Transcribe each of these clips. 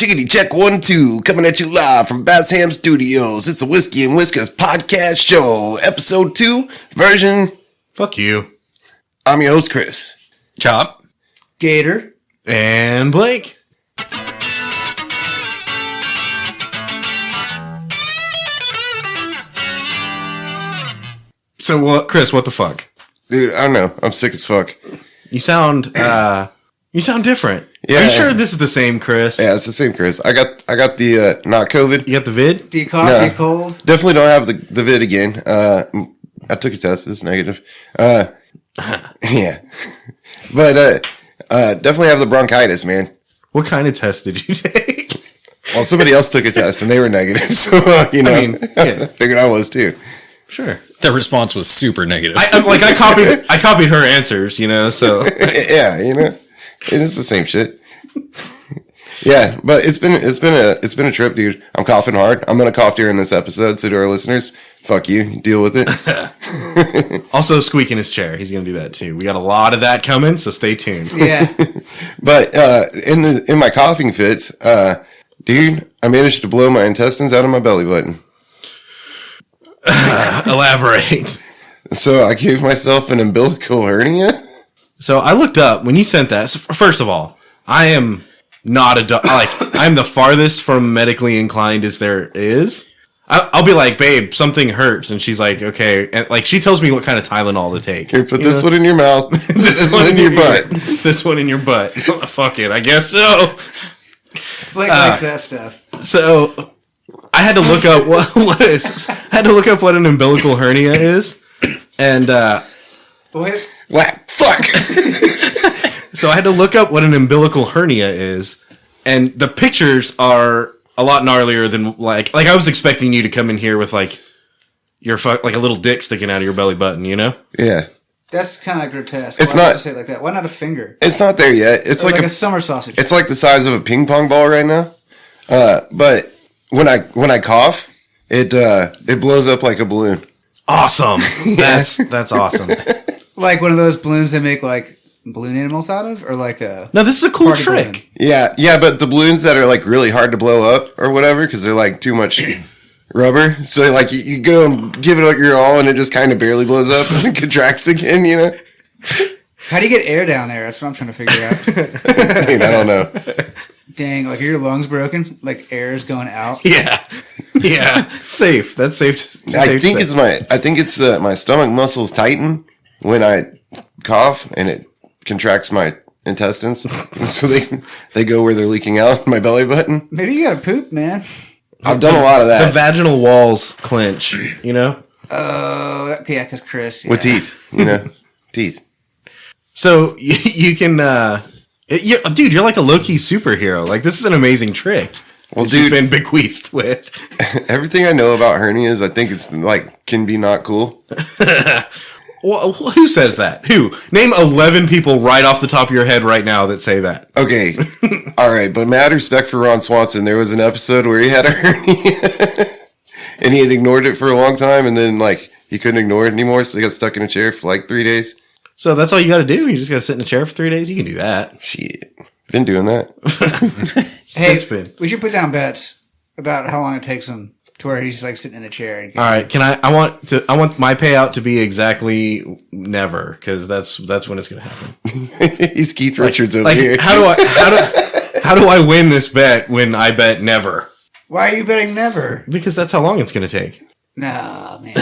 Chickity check 1 2, coming at you live from Bass Ham Studios. It's a Whiskey and Whiskers podcast show, episode 2, version. Fuck you. I'm your host, Chris. Chop. Gator. And Blake. So what, Chris? What the fuck? Dude, I don't know. I'm sick as fuck. You sound different. Yeah. Are you sure this is the same Chris? Yeah, it's the same, Chris. I got the not COVID. You got the vid? Do you cough? No. Do you cold? Definitely don't have the vid again. I took a test. It's negative. Yeah, but definitely have the bronchitis, man. What kind of test did you take? Well, somebody else took a test and they were negative, so I figured I was too. Sure. The response was super negative. I copied her answers, so. Yeah, it's the same shit. Yeah, but it's been a trip, dude. I'm coughing hard. I'm gonna cough during this episode, so to our listeners, fuck you. Deal with it. Also, squeak in his chair. He's gonna do that too. We got a lot of that coming, so stay tuned. Yeah. But in my coughing fits, dude, I managed to blow my intestines out of my belly button. Elaborate. So I gave myself an umbilical hernia. So I looked up when you sent that. So first of all, I am not I'm the farthest from medically inclined as there is. I'll be like, babe, something hurts, and she's like, okay, and she tells me what kind of Tylenol to take. Here, put this one in your mouth. this one in your butt. This one in your butt. Fuck it, I guess so. Blake likes that stuff. So I had to look up what an umbilical hernia is, and Wait. What? Fuck. so I had to look up what an umbilical hernia is, and the pictures are a lot gnarlier than like I was expecting you to come in here with your like a little dick sticking out of your belly button, Yeah. That's kind of grotesque. It's Why not- would you say it like that. Why not a finger? It's not there yet. It's Or like a summer sausage. It's like the size of a ping pong ball right now. But when I cough, it blows up like a balloon. Awesome. That's awesome. like one of those balloons they make like balloon animals out of, or like a No, this is a cool party trick. balloon? Yeah, but the balloons that are like really hard to blow up or whatever because they're like too much rubber. So like you go and give it your all and it just kind of barely blows up and then contracts again. How do you get air down there? That's what I'm trying to figure out. I don't know. Dang, like are your lungs broken? Like air is going out? Yeah. Safe. That's safe. I think it's my stomach muscles tighten when I cough and it contracts my intestines, so they go where they're leaking out my belly button. Maybe you gotta poop, man. I've done a lot of that. The vaginal walls clench, Oh, yeah, because Chris. Yeah. with teeth, teeth. So you can, dude, you're like a low-key superhero. Like, this is an amazing trick. Well, that dude, you've been bequeathed with. everything I know about hernias, I think it's like can be not cool. Well, who says that? Who? Name 11 people right off the top of your head right now that say that. Okay, all right, but mad respect for Ron Swanson. There was an episode where he had a hernia, and he had ignored it for a long time, and then he couldn't ignore it anymore, so he got stuck in a chair for 3 days. So that's all you got to do? You just got to sit in a chair for 3 days? You can do that. Shit, been doing that. Hey, we should put down bets about how long it takes him to where he's sitting in a chair. And All right, I want my payout to be exactly never, because that's when it's going to happen. He's Keith Richards over here. How do I win this bet when I bet never? Why are you betting never? Because that's how long it's going to take. Nah, man.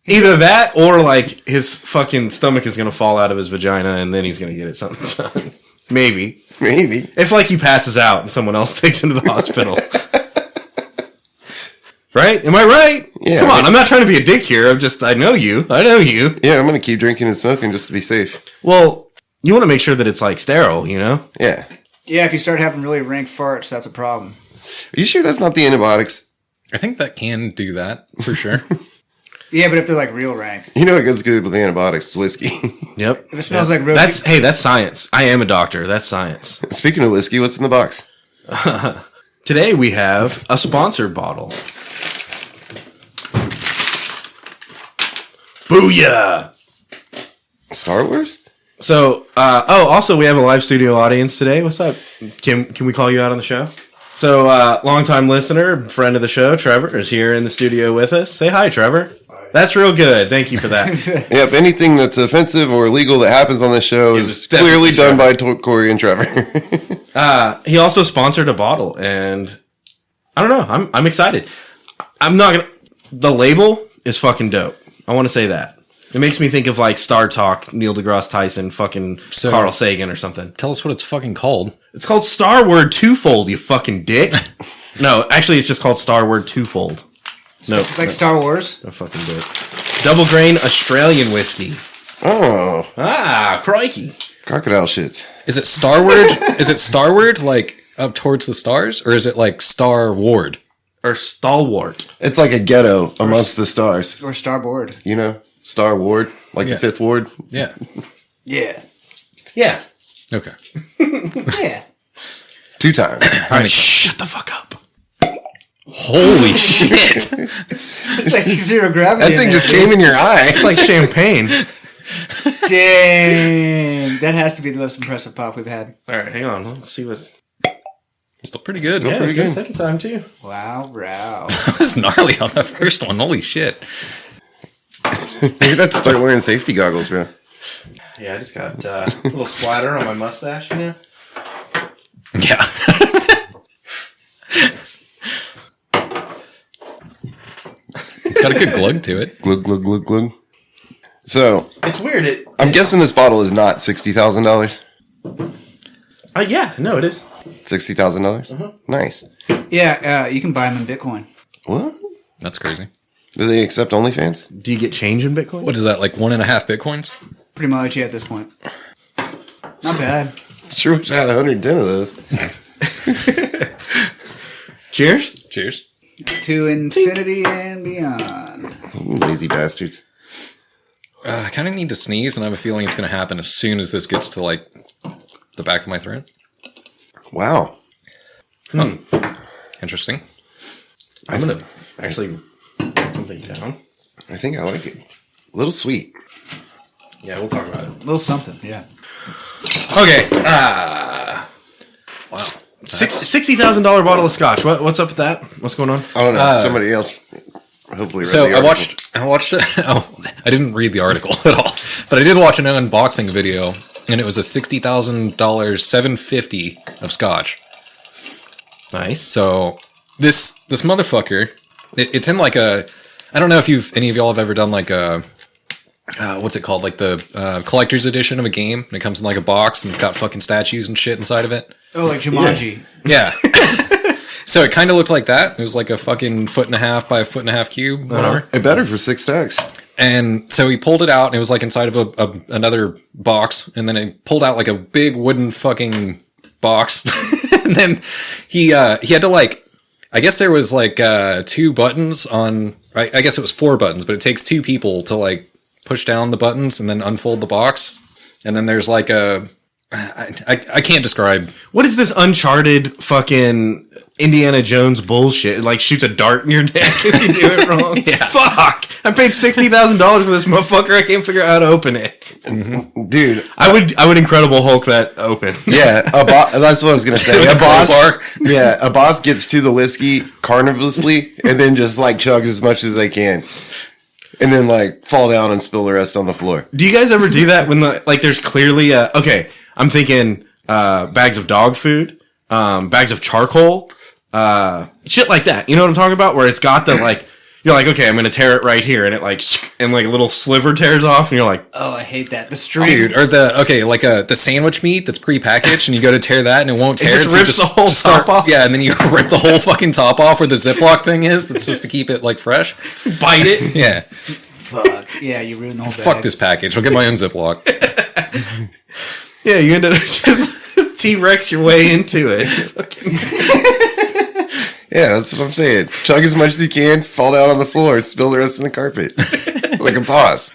Either that or his fucking stomach is going to fall out of his vagina and then he's going to get it something. Maybe. If he passes out and someone else takes him to the hospital. Right? Am I right? Yeah. Come on, I'm not trying to be a dick here. I know you. Yeah, I'm going to keep drinking and smoking just to be safe. Well, you want to make sure that it's sterile, Yeah. Yeah, if you start having really rank farts, that's a problem. Are you sure that's not the antibiotics? I think that can do that, for sure. Yeah, but if they're real rank. You know it goes good with antibiotics, whiskey. Yep. If it smells like roast. That's science. I am a doctor. That's science. Speaking of whiskey, what's in the box? Today we have a sponsored bottle. Booyah! Star Wars? So, also we have a live studio audience today. What's up? Can we call you out on the show? So, longtime listener, friend of the show, Trevor, is here in the studio with us. Say hi, Trevor. That's real good. Thank you for that. Yep, anything that's offensive or illegal that happens on this show is clearly done by Corey and Trevor. He also sponsored a bottle, and I don't know. I'm excited. I'm not gonna. The label is fucking dope. I want to say that. It makes me think of like Star Talk, Neil deGrasse Tyson, fucking Carl Sagan or something. Tell us what it's fucking called. It's called Star Word Twofold, you fucking dick. No, actually, it's just called Star Word Twofold. No, Like Star Wars? no fucking dick. Double grain Australian whiskey. Oh, Crikey. crocodile shits. Is it Starward? Is it Starward, like up towards the stars? Or is it like Star Ward? Or Stalwart. It's like a ghetto amongst the stars. Or Starboard? You know? Star Ward, like Yeah. the Fifth Ward. Yeah. Yeah. Yeah. Okay. Yeah. 2 times. All right, shut the fuck up. Holy shit. It's like zero gravity. That thing just came in your eye. It's like champagne. Dang. That has to be the most impressive pop we've had. All right, hang on. Let's see what. Still pretty good. Yeah, pretty it's good. good. Second time too. Wow, wow. That was gnarly on the first one. Holy shit. You're gonna have to start wearing safety goggles, bro. Yeah, I just got a little splatter on my mustache, you know. Yeah. It's got a good glug to it. Glug, glug, glug, glug. So, It's weird. I'm guessing this bottle is not $60,000. Yeah, no, it is. $60,000? Nice. Yeah, you can buy them in Bitcoin. What? That's crazy. Do they accept OnlyFans? Do you get change in Bitcoin? What is that, like 1.5 Bitcoins? Pretty much, yeah, at this point. Not bad. Sure wish I had 110 of those. Cheers. Cheers. To infinity and beyond. Lazy bastards. I kind of need to sneeze, and I have a feeling it's going to happen as soon as this gets to, like, the back of my throat. Wow. Interesting. I'm gonna actually write something down. I think I like it. A little sweet. Yeah, we'll talk about it. A little something, yeah. Okay. Wow. $60,000 bottle of scotch. What's up with that? What's going on? I don't know. Somebody else hopefully read So the I article. watched I didn't read the article at all, but I did watch an unboxing video, and it was a $60,000 750 of scotch. Nice. So this motherfucker, it's in like a, I don't know if any of y'all have ever done like a, what's it called? Like the collector's edition of a game, and it comes in like a box, and it's got fucking statues and shit inside of it. Oh, like Jumanji. Yeah. So it kind of looked like that. It was like a fucking 1.5 by 1.5 cube, whatever. It better for 6 stacks. And so he pulled it out, and it was like inside of another box, and then he pulled out like a big wooden fucking box, and then he had to like, I guess there was like 2 buttons on. I guess it was 4 buttons, but it takes 2 people to like push down the buttons and then unfold the box, and then there's like a. I can't describe. What is this Uncharted fucking Indiana Jones bullshit? It like shoots a dart in your neck if you do it wrong. Yeah. Fuck! I paid $60,000 for this motherfucker. I can't figure out how to open it. Dude. I would Incredible Hulk that open. Yeah, that's what I was going to say. With A a boss, crowbar. yeah, a boss gets to the whiskey carnivorously and then just like chugs as much as they can. And then like fall down and spill the rest on the floor. Do you guys ever do that when there's clearly okay? I'm thinking bags of dog food, bags of charcoal, shit like that. You know what I'm talking about? Where it's got the like, you're like, okay, I'm gonna tear it right here, and it like, and like a little sliver tears off, and you're like, Oh, I hate that. The string. Dude, or the sandwich meat that's prepackaged, and you go to tear that, and it won't tear. just so you rips the whole top off? Yeah, and then you rip the whole fucking top off where the Ziploc thing is. That's supposed to keep it like fresh. bite it. Yeah, Fuck. Yeah, you ruined the whole bag. fuck this package. I'll get my own Ziploc. Yeah, you end up just T-Rex your way into it. Yeah, that's what I'm saying. Chug as much as you can, fall down on the floor, spill the rest on the carpet. Like a boss.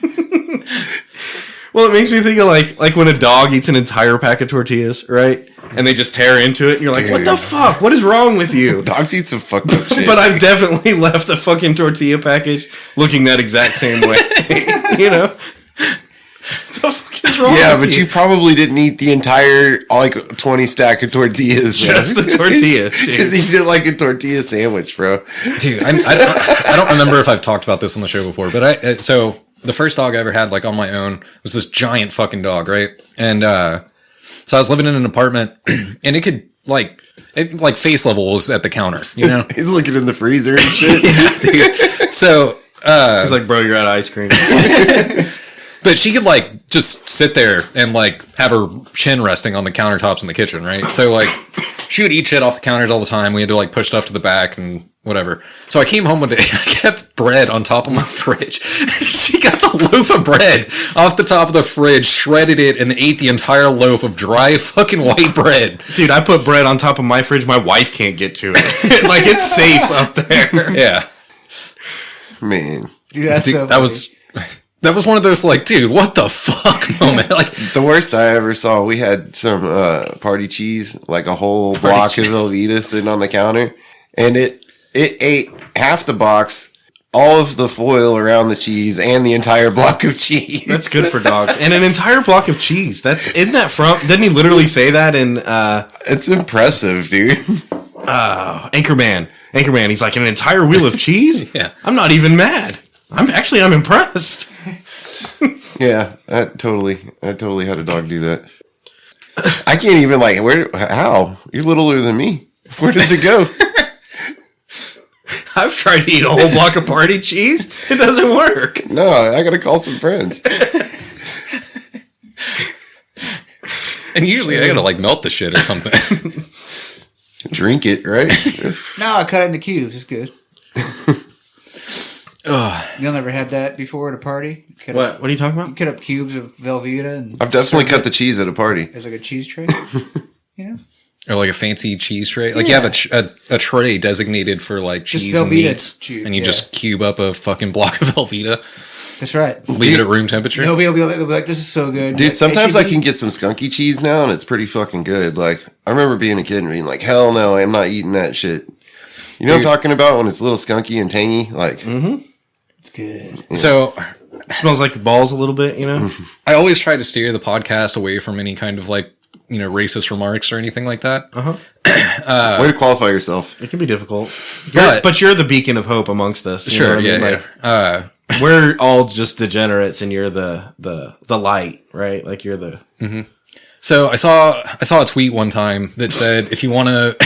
Well, it makes me think of like when a dog eats an entire pack of tortillas, right? And they just tear into it, and you're like, what the fuck? What is wrong with you? Dogs eat some fucked up shit. But I've definitely left a fucking tortilla package looking that exact same way. You know? the fuck is wrong? Yeah, with but you probably didn't eat the entire like 20 stack of tortillas. just the tortillas, Because dude. you did like a tortilla sandwich, bro. Dude, I don't remember if I've talked about this on the show before, but so the first dog I ever had like on my own was this giant fucking dog, right? And so I was living in an apartment, and it could like face level was at the counter, you know. He's looking in the freezer and shit. Dude. So He's like, bro, you're out of ice cream. but she could like just sit there and like have her chin resting on the countertops in the kitchen, right? So like she would eat shit off the counters all the time. We had to like push stuff to the back and whatever. So I came home one day and I kept bread on top of my fridge. She got the loaf of bread off the top of the fridge, shredded it, and ate the entire loaf of dry fucking white bread. Dude, I put bread on top of my fridge. My wife can't get to it. Like, it's safe up there. Yeah. Man. Dude, that's Dude, so that was one of those like, dude, what the fuck moment? Like, The worst I ever saw, we had some party cheese, like a whole block of Velveeta sitting on the counter, and it ate half the box, all of the foil around the cheese, and the entire block of cheese. That's good for dogs. And an entire block of cheese. Isn't that from, didn't he literally say that in, It's impressive, dude. Anchorman? Anchorman, he's like, an entire wheel of cheese? Yeah. I'm not even mad. I'm impressed. Yeah, I totally had a dog do that. I can't even how? You're littler than me. Where does it go? I've tried to eat a whole block of party cheese. It doesn't work. No, I gotta call some friends. and usually I gotta like melt the shit or something. Drink it, right? No, I cut it into cubes. It's good. Y'all never had that before at a party? What are you talking You about? cut up cubes of Velveeta and I've definitely cut the cheese at a party. there's like a cheese tray. You know? Or like a fancy cheese tray. Like you have a tray designated for like Just cheese and Velveeta meats. chew, And you yeah. just cube up a fucking block of Velveeta. That's right. Leave it at room temperature. Nobody will be like, this is so good. Dude, sometimes I H-E-B. can get some skunky cheese now, and it's pretty fucking good. Like, I remember being a kid and being like, hell no, I'm not eating that shit. You know what I'm talking about when it's a little skunky and tangy? Like, It's good. So Smells like the balls a little bit, you know? I always try to steer the podcast away from any kind of like, you know, racist remarks or anything like that. way to qualify yourself. It can be difficult. But- But you're the beacon of hope amongst us. You know Sure, what I mean? yeah, Like, yeah. we're all just degenerates and you're the light, right? Like you're the... So I saw a tweet one time that said, if you want to,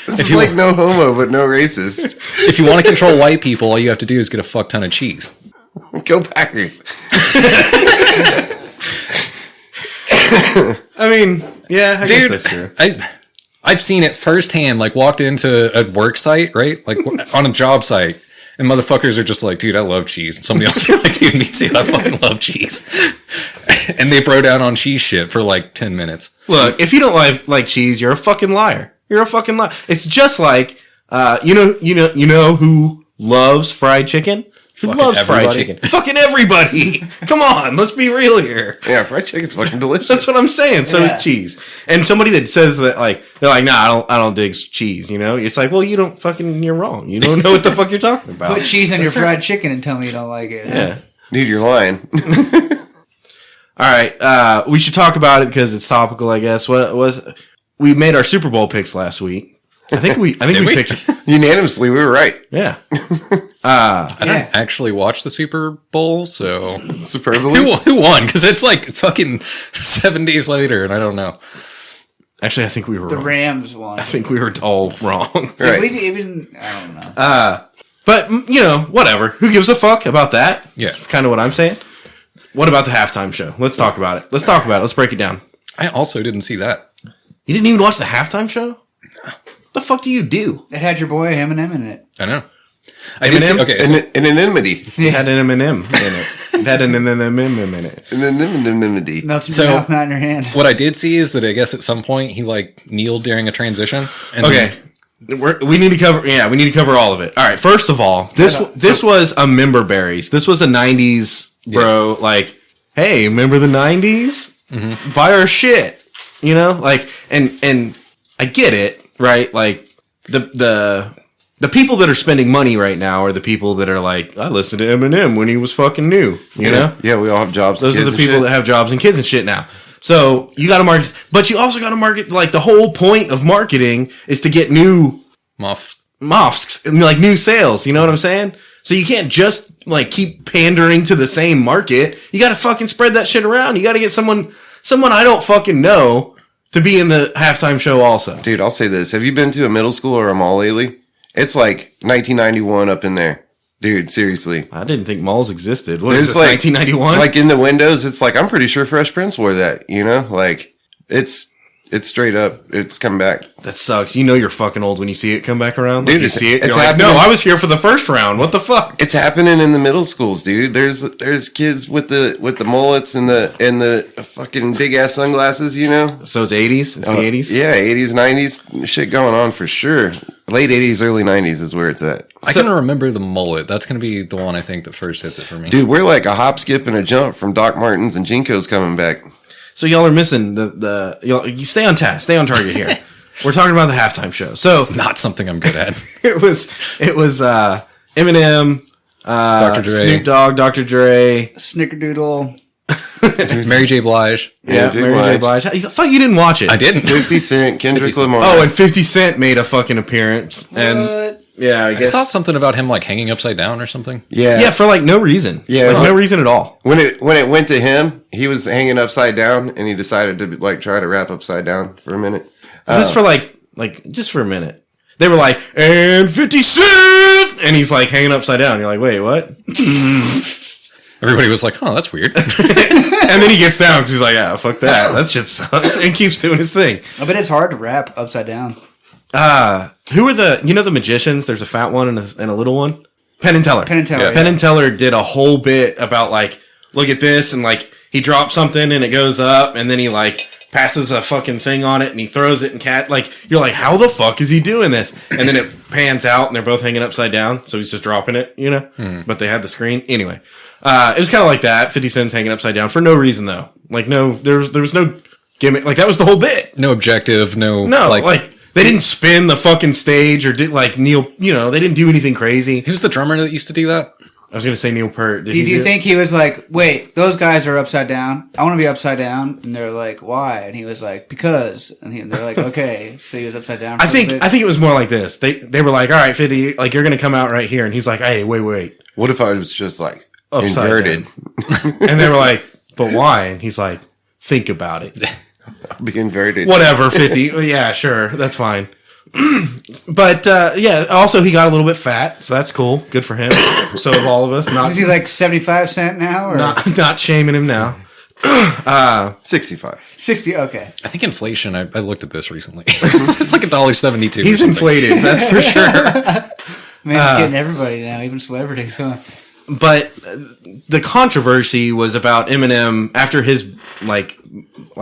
This is like no homo, but no racist. if you want to control white people, all you have to do is get a fuck ton of cheese. Go Packers. I mean, yeah, I Dude, guess that's true. I've seen it firsthand. Like walked into a work site, right? Like on a job site, and motherfuckers are just like, "Dude, I love cheese." And somebody else will be like, "Dude, me too. I fucking love cheese." And they bro down on cheese shit for like 10 minutes. Look, if you don't like cheese, you're a fucking liar. You're a fucking liar. It's just like, you know who loves fried chicken? Who Fucking loves fried everybody. chicken? Fucking everybody. Come on, let's be real here. Yeah, fried chicken's fucking delicious. That's what I'm saying. So Yeah. is cheese. And somebody that says that, like, they're like, nah, I don't dig cheese, you know? It's like, well, you're wrong. You don't know what the fuck you're talking about. Put cheese on your fried chicken and tell me you don't like it. Yeah. Dude, you're lying. All right. We should talk about it because it's topical, I guess. We made our Super Bowl picks last week. I think we picked it. Unanimously, we were right. Yeah. I don't actually watch the Super Bowl, so Superbly. who won? Because it's like fucking 7 days later, and I don't know. Actually, I think we were The wrong. Rams won. I think we were all wrong. Right. We didn't even, I don't know. But, you know, whatever. Who gives a fuck about that? Yeah. Kind of what I'm saying. What about the halftime show? Let's talk about it. Let's break it down. I also didn't see that. You didn't even watch the halftime show? What the fuck do you do? It had your boy Eminem in it. I know. I did see, Eminem? okay, so An anonymity. It had an M&M in it. It had an M&M in it. An anonymity. Melts in So- your mouth, not in your hand. what I did see is that I guess at some point he like kneeled during a transition. And Okay. We need to cover all of it. All right. First of all, this was a member berries. This was a 90s bro. Like, hey, remember the 90s? Mm-hmm. Buy our shit. You know, like, and I get it, right? Like the the people that are spending money right now are the people that are like, I listened to Eminem when he was fucking new, you know? Yeah, we all have jobs. Those are the people that have jobs and kids and shit now. So you got to market, but you also got to market, like the whole point of marketing is to get new mosques and like new sales. You know what I'm saying? So you can't just like keep pandering to the same market. You got to fucking spread that shit around. You got to get someone I don't fucking know to be in the halftime show also. Dude, I'll say this. Have you been to a middle school or a mall lately? It's like 1991 up in there. Dude, seriously. I didn't think malls existed. What There's is this, 1991? Like in the windows, it's like, I'm pretty sure Fresh Prince wore that, you know? Like, it's straight up. It's come back. That sucks. You know you're fucking old when you see it come back around. Like Dude, you see it, it's you're like, happening. no, I was here for the first round. What the fuck? It's happening in the middle schools, dude. There's kids with the mullets and the fucking big ass sunglasses, you know? So it's 80s? It's the 80s? Yeah, 80s, 90s. Shit going on for sure. Late 80s, early 90s is where it's at. I can remember the mullet. That's going to be the one I think that first hits it for me. Dude, we're like a hop, skip, and a jump from Doc Martens and Jinko's coming back. So y'all are missing you stay on task, stay on target here. We're talking about the halftime show. So It's not something I'm good at. it was Eminem, Dr. Dre. Snoop Dogg, Dr. Dre, Snickerdoodle. Mary J. Blige. Mary J. Blige. Fuck, you didn't watch it. I didn't. 50 Cent, Kendrick 50 Cent. Lamar. Oh, and 50 Cent made a fucking appearance. And What? yeah, I I guess. saw something about him like hanging upside down or something. Yeah, for like no reason. Yeah. Like, no reason at all. When it went to him, he was hanging upside down, and he decided to like try to rap upside down for a minute. Just for like just for a minute. They were like, and 50 Cent! And he's like hanging upside down. You're like, wait, what? Everybody was like, "Oh, that's weird." And then he gets down because he's like, yeah, fuck that. That shit sucks. And keeps doing his thing. I bet it's hard to rap upside down. Who are the magicians? There's a fat one and a little one. Penn and Teller. Penn and Teller. Yeah. Penn and Teller did a whole bit about like, look at this, and like he drops something and it goes up, and then he like passes a fucking thing on it and he throws it, and like you're like, how the fuck is he doing this? And then it pans out and they're both hanging upside down, so he's just dropping it, you know. But they had the screen anyway. It was kind of like that. 50 Cent's hanging upside down for no reason though. Like there was no gimmick. Like that was the whole bit. No objective. No. Like they didn't spin the fucking stage or did like Neil. You know, they didn't do anything crazy. Who's the drummer that used to do that? I was gonna say Neil Peart. Did you think he was like, wait, those guys are upside down? I want to be upside down. And they're like, why? And he was like, because. And they're like, okay. So he was upside down. I think it was more like this. They were like, all right, 50, like you're gonna come out right here, and he's like, hey, wait, What if I was just like upside inverted? and they were like, but why? And he's like, think about it. I'll be inverted. Whatever, 50. Yeah, sure, that's fine. But yeah, also he got a little bit fat, so that's cool. Good for him. So of all of us, Is he like 75 cent now? Or not shaming him now. 65. 60? Okay. I think inflation. I looked at this recently. It's like $1.72. He's inflated, that's for sure. Man, it's getting everybody now, even celebrities. Huh? But the controversy was about Eminem after his like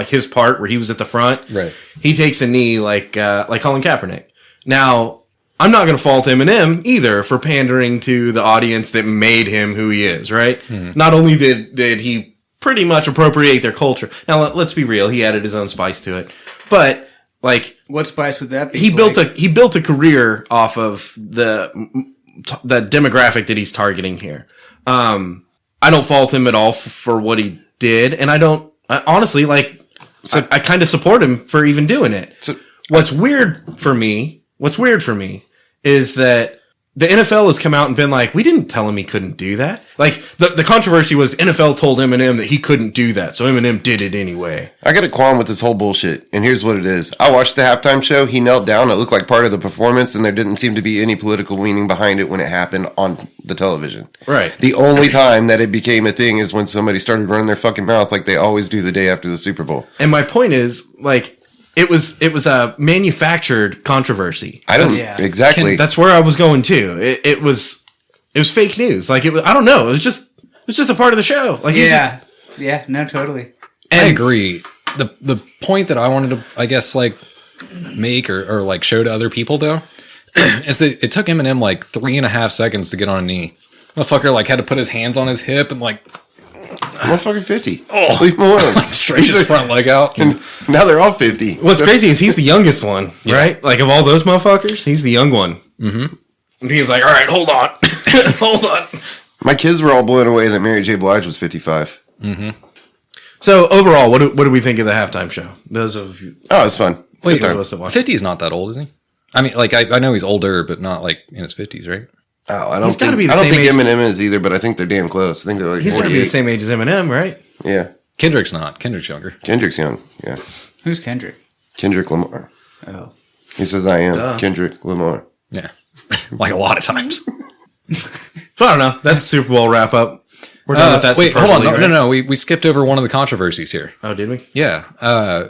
his part where he was at the front. Right. He takes a knee like Colin Kaepernick. Now, I'm not going to fault Eminem either for pandering to the audience that made him who he is, right? Mm-hmm. Not only did he pretty much appropriate their culture. Now, let's be real, he added his own spice to it. But like, what spice would that be? He built a career off of the demographic that he's targeting here. I don't fault him at all for what he did, and I honestly I kind of support him for even doing it. So, what's weird for me is that the NFL has come out and been like, we didn't tell him he couldn't do that. Like, the controversy was NFL told Eminem that he couldn't do that, so Eminem did it anyway. I got a qualm with this whole bullshit, and here's what it is. I watched the halftime show. He knelt down. It looked like part of the performance, and there didn't seem to be any political leaning behind it when it happened on the television. Right. The only time that it became a thing is when somebody started running their fucking mouth like they always do the day after the Super Bowl. And my point is, like, it was a manufactured controversy. Exactly. That's where I was going too. It was fake news. Like it was. I don't know. It was just a part of the show. Like No, totally. I agree. The point that I wanted to, I guess, like make or like show to other people though, is that it took Eminem like 3.5 seconds to get on a knee. Motherfucker like had to put his hands on his hip and like. Motherfucking 50. Oh, leave him alone. Like stretch his front leg out. And now they're all 50. What's crazy is he's the youngest one, right? Like of all those motherfuckers, he's the young one. Mm-hmm. And he was like, all right, hold on. Hold on. My kids were all blown away that Mary J. Blige was 55. So overall, what do we think of the halftime show? Those of you. Oh, it's fun. Wait, Those of us that watch 50 is not that old, is he? I mean, like, I know he's older, but not like in his 50s, right? Oh, I don't He's gotta think, be the I don't same think age- Eminem is either, but I think they're damn close. I think they're like He's going to be the 48. same age as Eminem, right? Yeah. Kendrick's not. Kendrick's younger. Kendrick's young. Yeah. Who's Kendrick? Kendrick Lamar. Oh. He says I am Duh. Kendrick Lamar. Yeah. Like a lot of times. So I don't know. That's the Super Bowl wrap up. We're done with that. Wait, hold on. superbly, No, right? we skipped over one of the controversies here. Oh, did we? Yeah.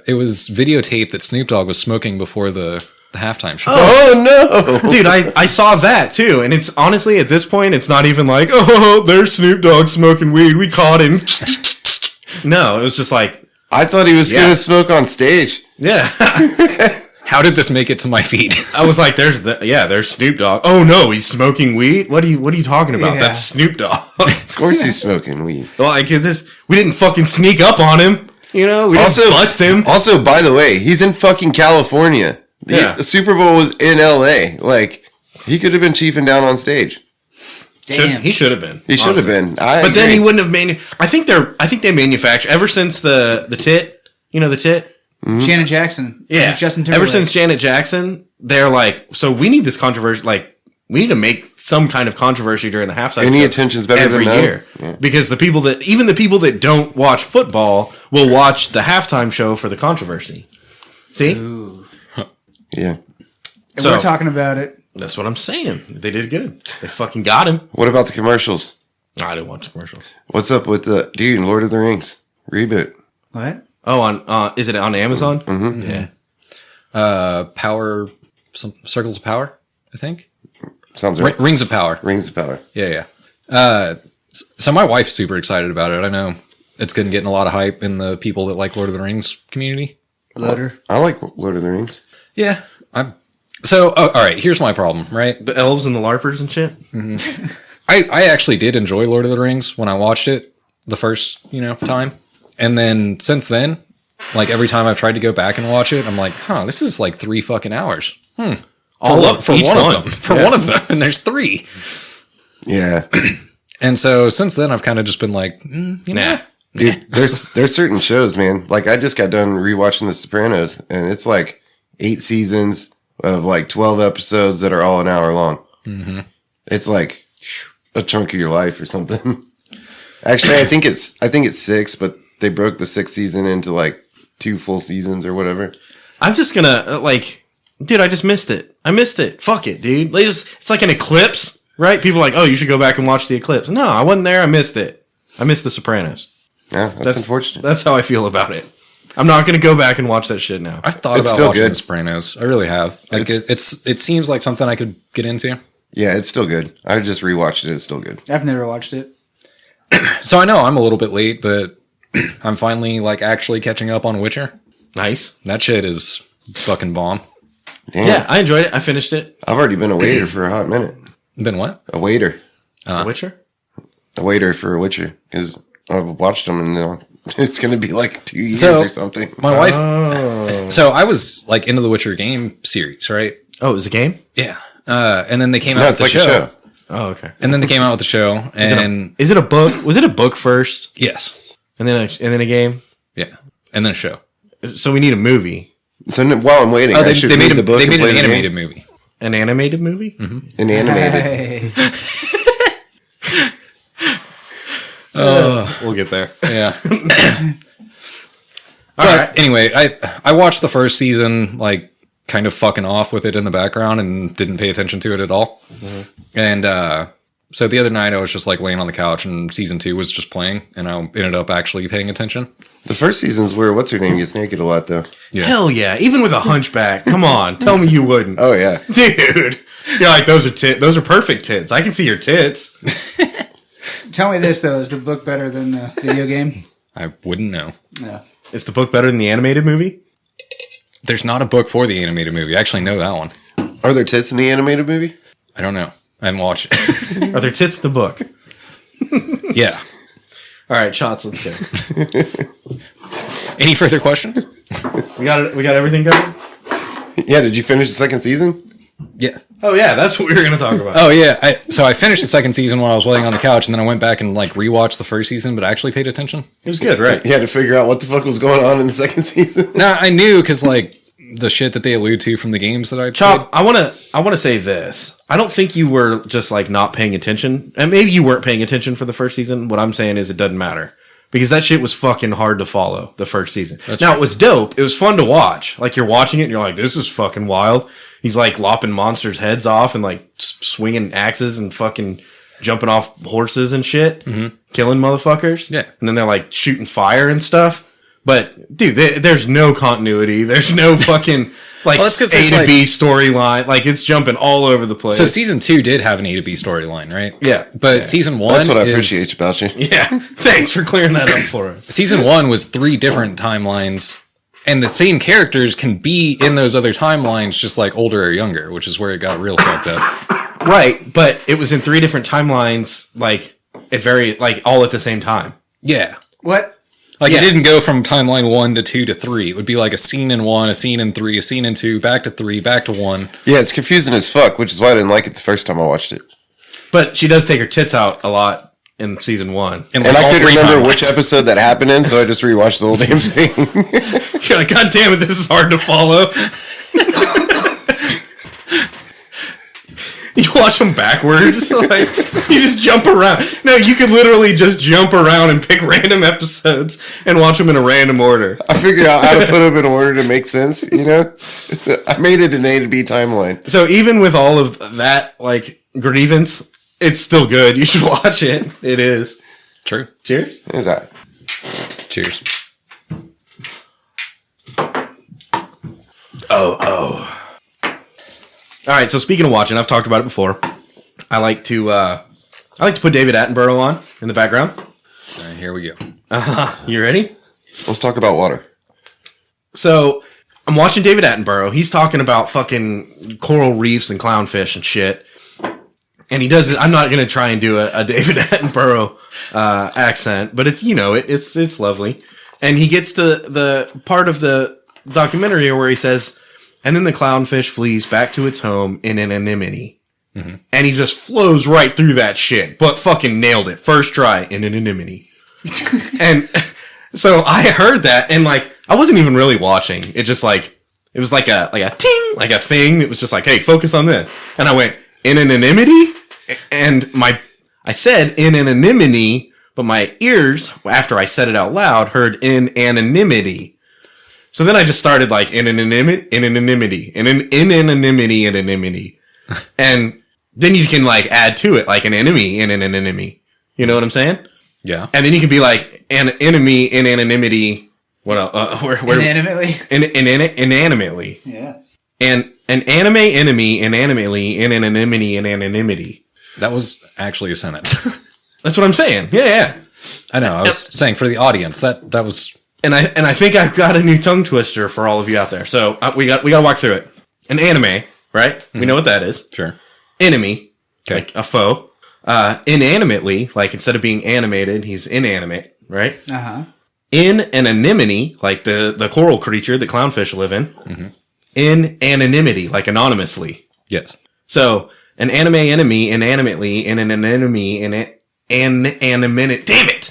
It was videotape that Snoop Dogg was smoking before the halftime show. Oh, no. Dude, I saw that too. And it's honestly, at this point, it's not even like, oh, there's Snoop Dogg smoking weed. We caught him. No, it was just like, I thought he was Yeah. going to smoke on stage. yeah. How did this make it to my feed? I was like, there's Snoop Dogg. Oh no, he's smoking weed? What are you talking about? Yeah. That's Snoop Dogg. Of course he's smoking weed. Like we didn't fucking sneak up on him. You know, we just bust him. Also, by the way, he's in fucking California. The Super Bowl was in LA. Like, he could have been chiefing down on stage. Damn. He should have been. He should have honestly. been. I But then agree. he wouldn't have I think they manufacture ever since the tit. You know the tit. Janet Jackson. Yeah. Justin Timberlake. Ever since Janet Jackson, they're like, so we need this controversy. Like, we need to make some kind of controversy during the halftime Any show attention's better every than none. year. Yeah. Because the people that don't watch football will watch the halftime show for the controversy. See, Ooh. Yeah. And So- we're talking about it. that's what I'm saying. They did good. They fucking got him. What about the commercials? I didn't watch commercials. What's up with the dude in Lord of the Rings reboot? What? Oh, on is it on Amazon? Mm-hmm. Yeah. Power, some Circles of Power, I think. Sounds right. Rings of Power. Rings of Power. Yeah. So my wife's super excited about it. I know it's getting a lot of hype in the people that like Lord of the Rings community. Loader. I like Lord of the Rings. Yeah. All right, here's my problem, right? The elves and the larpers and shit. I actually did enjoy Lord of the Rings when I watched it the first, time. And then since then, like every time I've tried to go back and watch it, I'm like, this is like 3 fucking hours. All of For each one one. of them. For one of them, and there's 3. Yeah. And so since then, I've kind of just been like, Nah. Dude, there's certain shows, man. Like, I just got done rewatching The Sopranos, and it's like 8 seasons of like 12 episodes that are all an hour long. Mm-hmm. It's like a chunk of your life or something. Actually, I think it's 6, but they broke the 6th season into like 2 full seasons or whatever. I'm just gonna dude, I just missed it. I missed it. Fuck it, dude. It's like an eclipse, right? People are like, oh, you should go back and watch the eclipse. No, I wasn't there. I missed it. I missed The Sopranos. Yeah, that's unfortunate. That's how I feel about it. I'm not gonna go back and watch that shit now. I've thought It's about still watching good. The Sopranos. I really have. Like it seems like something I could get into. Yeah, it's still good. I just rewatched it. It's still good. I've never watched it. So I know I'm a little bit late, but I'm finally like actually catching up on Witcher. Nice. That shit is fucking bomb. Damn. Yeah, I enjoyed it. I finished it. I've already been a waiter for a hot minute. Been what? A waiter. The Witcher. A waiter for a Witcher. Because I've watched them and it's going to be like 2 years So- or something. My wife. So I was like into the Witcher game series, right? Oh, it was a game. Yeah. And then they came No, out it's with the like show. a show. Oh, okay. And then they came out with the show, and Is it a book? Was it a book first, yes, and then a game? yeah, and then a show. So we need a movie, So while I'm waiting, I should They made read the book they and made play an the animated game. movie. an animated movie. An animated. Nice. We'll get there. Yeah. All But right. anyway, I watched the first season like kind of fucking off with it in the background and didn't pay attention to it at all. And so the other night I was just like laying on the couch and season 2 was just playing, and I ended up actually paying attention. The first season's where what's her name gets naked a lot though. Yeah. Hell yeah! Even with a hunchback, come on, tell me you wouldn't, Oh yeah. dude. You're like those are perfect tits. I can see your tits. Tell me this though: is the book better than the video game? I wouldn't know. No. Is the book better than the animated movie? There's not a book for the animated movie. I actually know that one. Are there tits in the animated movie? I don't know. I haven't watched it. Are there tits in the book? Yeah. All right, shots. Let's go. Any further questions? We got it. We got everything covered. Yeah. Did you finish the second season? Yeah. Oh yeah, that's what we were going to talk about. Oh yeah. So I finished the second season while I was laying on the couch, and then I went back and like rewatched the first season, but I actually paid attention. It was good, right? You had to figure out what the fuck was going on in the second season. No, I knew because like the shit that they allude to from the games that I played. Chop, I want to say this. I don't think you were just like not paying attention, and maybe you weren't paying attention for the first season. What I'm saying is it doesn't matter because that shit was fucking hard to follow the first season. Now it was dope. It was fun to watch. Like you're watching it and you're like, this is fucking wild. He's like lopping monsters' heads off and like swinging axes and fucking jumping off horses and shit, killing motherfuckers. Yeah, and then they're like shooting fire and stuff. But dude, there's no continuity. There's no fucking like Well, that's 'cause A there's, to like- B storyline. Like it's jumping all over the place. So season 2 did have an A to B storyline, right? Yeah. But Yeah. season 1 That's what I appreciate about you. Yeah, thanks for clearing that up for us. Season 1 was 3 different timelines, and the same characters can be in those other timelines, just like older or younger, which is where it got real fucked up. Right, but it was in 3 different timelines, like all at the same time. Yeah. What? Like, Yeah. it didn't go from timeline 1 to 2 to 3. It would be like a scene in 1, a scene in 3, a scene in 2, back to 3, back to 1. Yeah, it's confusing as fuck, which is why I didn't like it the first time I watched it. But she does take her tits out a lot in season 1. And And I all couldn't 3 remember timelines. which episode that happened in, so I just rewatched the whole damn thing. You're like, God damn it, this is hard to follow. You watch them backwards, like you just jump around. No, you could literally just jump around and pick random episodes and watch them in a random order. I figured out how to put them in order to make sense, you know? I made it an A to B timeline. So even with all of that, like grievance, it's still good. You should watch it. It is. True. Cheers. Is that? Cheers. Oh. All right. So speaking of watching, I've talked about it before. I like to put David Attenborough on in the background. All right, here we go. You ready? Let's talk about water. So I'm watching David Attenborough. He's talking about fucking coral reefs and clownfish and shit. And he does it. I'm not going to try and do a David Attenborough accent, but it's lovely. And he gets to the part of the documentary where he says, and then the clownfish flees back to its home in an anemone. Mm-hmm. And he just flows right through that shit, but fucking nailed it. First try in an anemone. And so I heard that and like, I wasn't even really watching. It just like, it was like a ting, like a thing. It was just like, hey, focus on this. And I went, in an anemone? And I said in an anemone, but my ears, after I said it out loud, heard in anonymity. So then I just started like in an anemone, and then you can like add to it like an enemy in an anemone. You know what I'm saying? Yeah. And then you can be like an enemy in anonymity. What else? Inanimately. Inanimately. Yeah. And an anime enemy inanimately in an anemone in anonymity. That was actually a sentence. That's what I'm saying. Yeah. I know. I was saying for the audience that was. And I think I've got a new tongue twister for all of you out there. So we got to walk through it. An anime, right? Mm-hmm. We know what that is. Sure. Enemy, Okay. like a foe. Inanimately, like instead of being animated, he's inanimate, right? Uh-huh. In an anemone, like the coral creature that clownfish live in. Mm-hmm. In anonymity, like anonymously. Yes. So an anime enemy inanimately in an anemone in an anonymity. Damn it!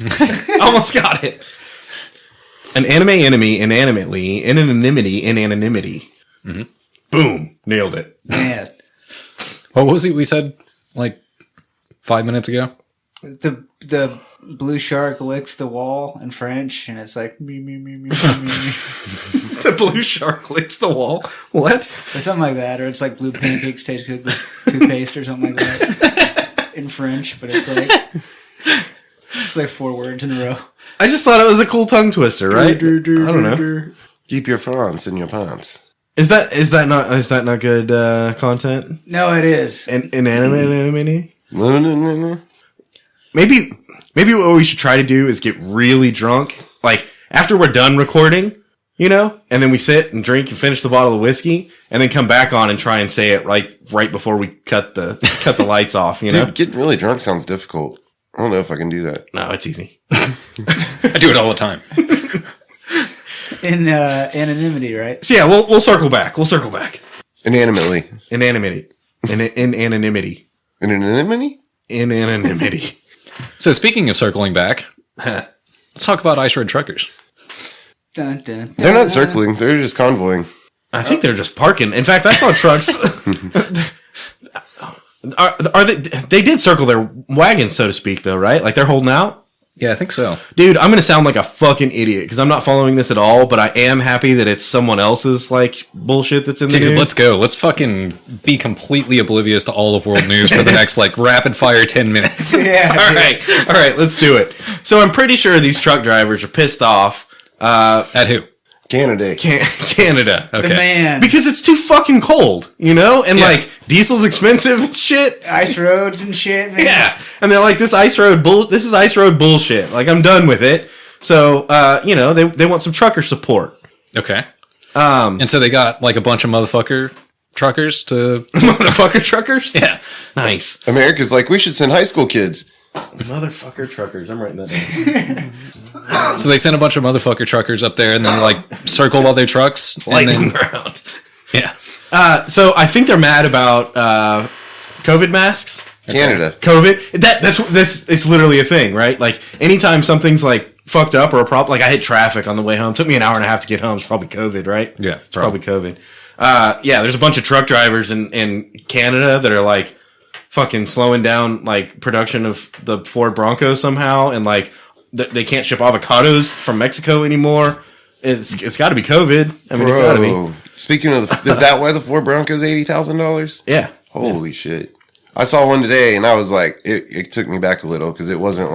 Almost got it. An anime enemy inanimately in an anonymity in anonymity. Mm-hmm. Boom. Nailed it. Man. What was it we said like 5 minutes ago? The blue shark licks the wall in French, and it's like me. The blue shark licks the wall. What? Or something like that, or it's like blue pancakes taste good with toothpaste or something like that in French, but it's like 4 words in a row. I just thought it was a cool tongue twister, right? I don't know. Keep your France in your pants. Is that not good content? No, it is. In anime? No. Maybe what we should try to do is get really drunk, like after we're done recording, you know, and then we sit and drink and finish the bottle of whiskey, and then come back on and try and say it right before we cut the lights off. You know, Dude, getting really drunk sounds difficult. I don't know if I can do that. no, it's easy. I do it all the time. In anonymity, right? So yeah, we'll circle back. Inanimately. Inanimity. In anonymity. Inanimity? In anonymity. So speaking of circling back, let's talk about ice road truckers. Dun, dun, dun. They're not circling. They're just convoying. I think they're just parking. In fact, I saw trucks. Are they? They did circle their wagons, so to speak, though, right? Like they're holding out. Yeah, I think so. Dude, I'm gonna sound like a fucking idiot because I'm not following this at all. But I am happy that it's someone else's like bullshit that's in the Dude, news. let's go. Let's fucking be completely oblivious to all of world news for the next like rapid fire 10 minutes. Yeah. All right, let's do it. So I'm pretty sure these truck drivers are pissed off. At who? Canada. Canada. Okay. The man. Because it's too fucking cold, you know? And Yeah. like diesel's expensive and shit. Ice roads and shit, man. Yeah. And they're like, this is ice road bullshit. Like I'm done with it. So you know, they want some trucker support. Okay. And so they got like a bunch of motherfucker truckers to. Motherfucker truckers? Yeah. Nice. America's like, we should send high school kids. Motherfucker truckers. I'm writing that down. So they sent a bunch of motherfucker truckers up there and then like circled all their trucks. And Lightning then, round. yeah. So I think they're mad about COVID masks. Canada. COVID. It's literally a thing, right? Like anytime something's like fucked up or a problem, like I hit traffic on the way home. Took me an hour and a half to get home. It's probably COVID, right? Yeah, It's probably COVID. Yeah, there's a bunch of truck drivers in Canada that are like fucking slowing down like production of the Ford Bronco somehow, and like they can't ship avocados from Mexico anymore. It's got to be COVID. I mean, it's got to be. Speaking of, is that why the Ford Bronco's $80,000? Yeah. Holy shit! I saw one today, and I was like, it took me back a little because it wasn't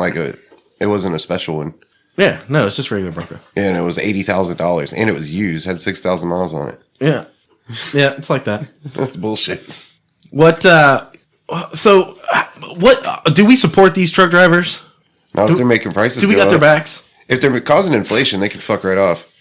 a special one. Yeah. No, it's just regular Bronco. And it was $80,000, and it was used, had 6,000 miles on it. Yeah. Yeah, it's like that. That's bullshit. What? So, what do we support these truck drivers? Not if they're making prices. Do we go got their up. backs? If they're causing inflation, they could fuck right off.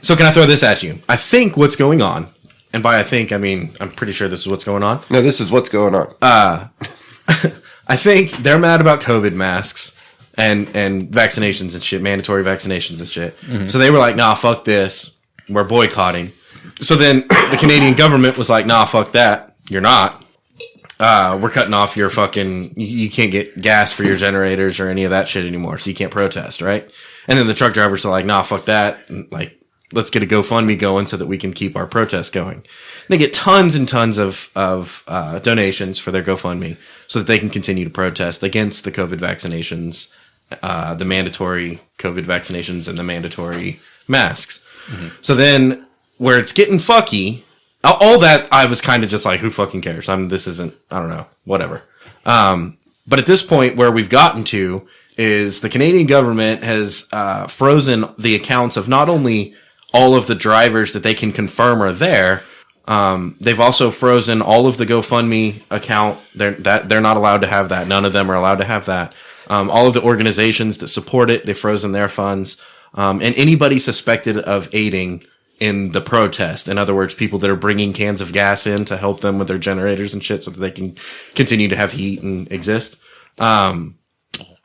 So, can I throw this at you? I think what's going on, and by I think I mean I'm pretty sure this is what's going on. No, this is what's going on. I think they're mad about COVID masks and vaccinations and shit, mandatory vaccinations and shit. Mm-hmm. So they were like, "Nah, fuck this. We're boycotting." So then the Canadian government was like, "Nah, fuck that. You're not. We're cutting off your fucking. You can't get gas for your generators or any of that shit anymore. So you can't protest, right?" And then the truck drivers are like, "Nah, fuck that. And like, let's get a GoFundMe going so that we can keep our protests going." And they get tons and tons of donations for their GoFundMe so that they can continue to protest against the COVID vaccinations, the mandatory COVID vaccinations, and the mandatory masks. Mm-hmm. So then, where it's getting fucky, all that I was kind of just like, who fucking cares? I don't know, whatever. But at this point, where we've gotten to is the Canadian government has frozen the accounts of not only all of the drivers that they can confirm are there. They've also frozen all of the GoFundMe account. They're not allowed to have that. None of them are allowed to have that. All of the organizations that support it, they've frozen their funds. And anybody suspected of aiding in the protest, in other words, people that are bringing cans of gas in to help them with their generators and shit so that they can continue to have heat and exist.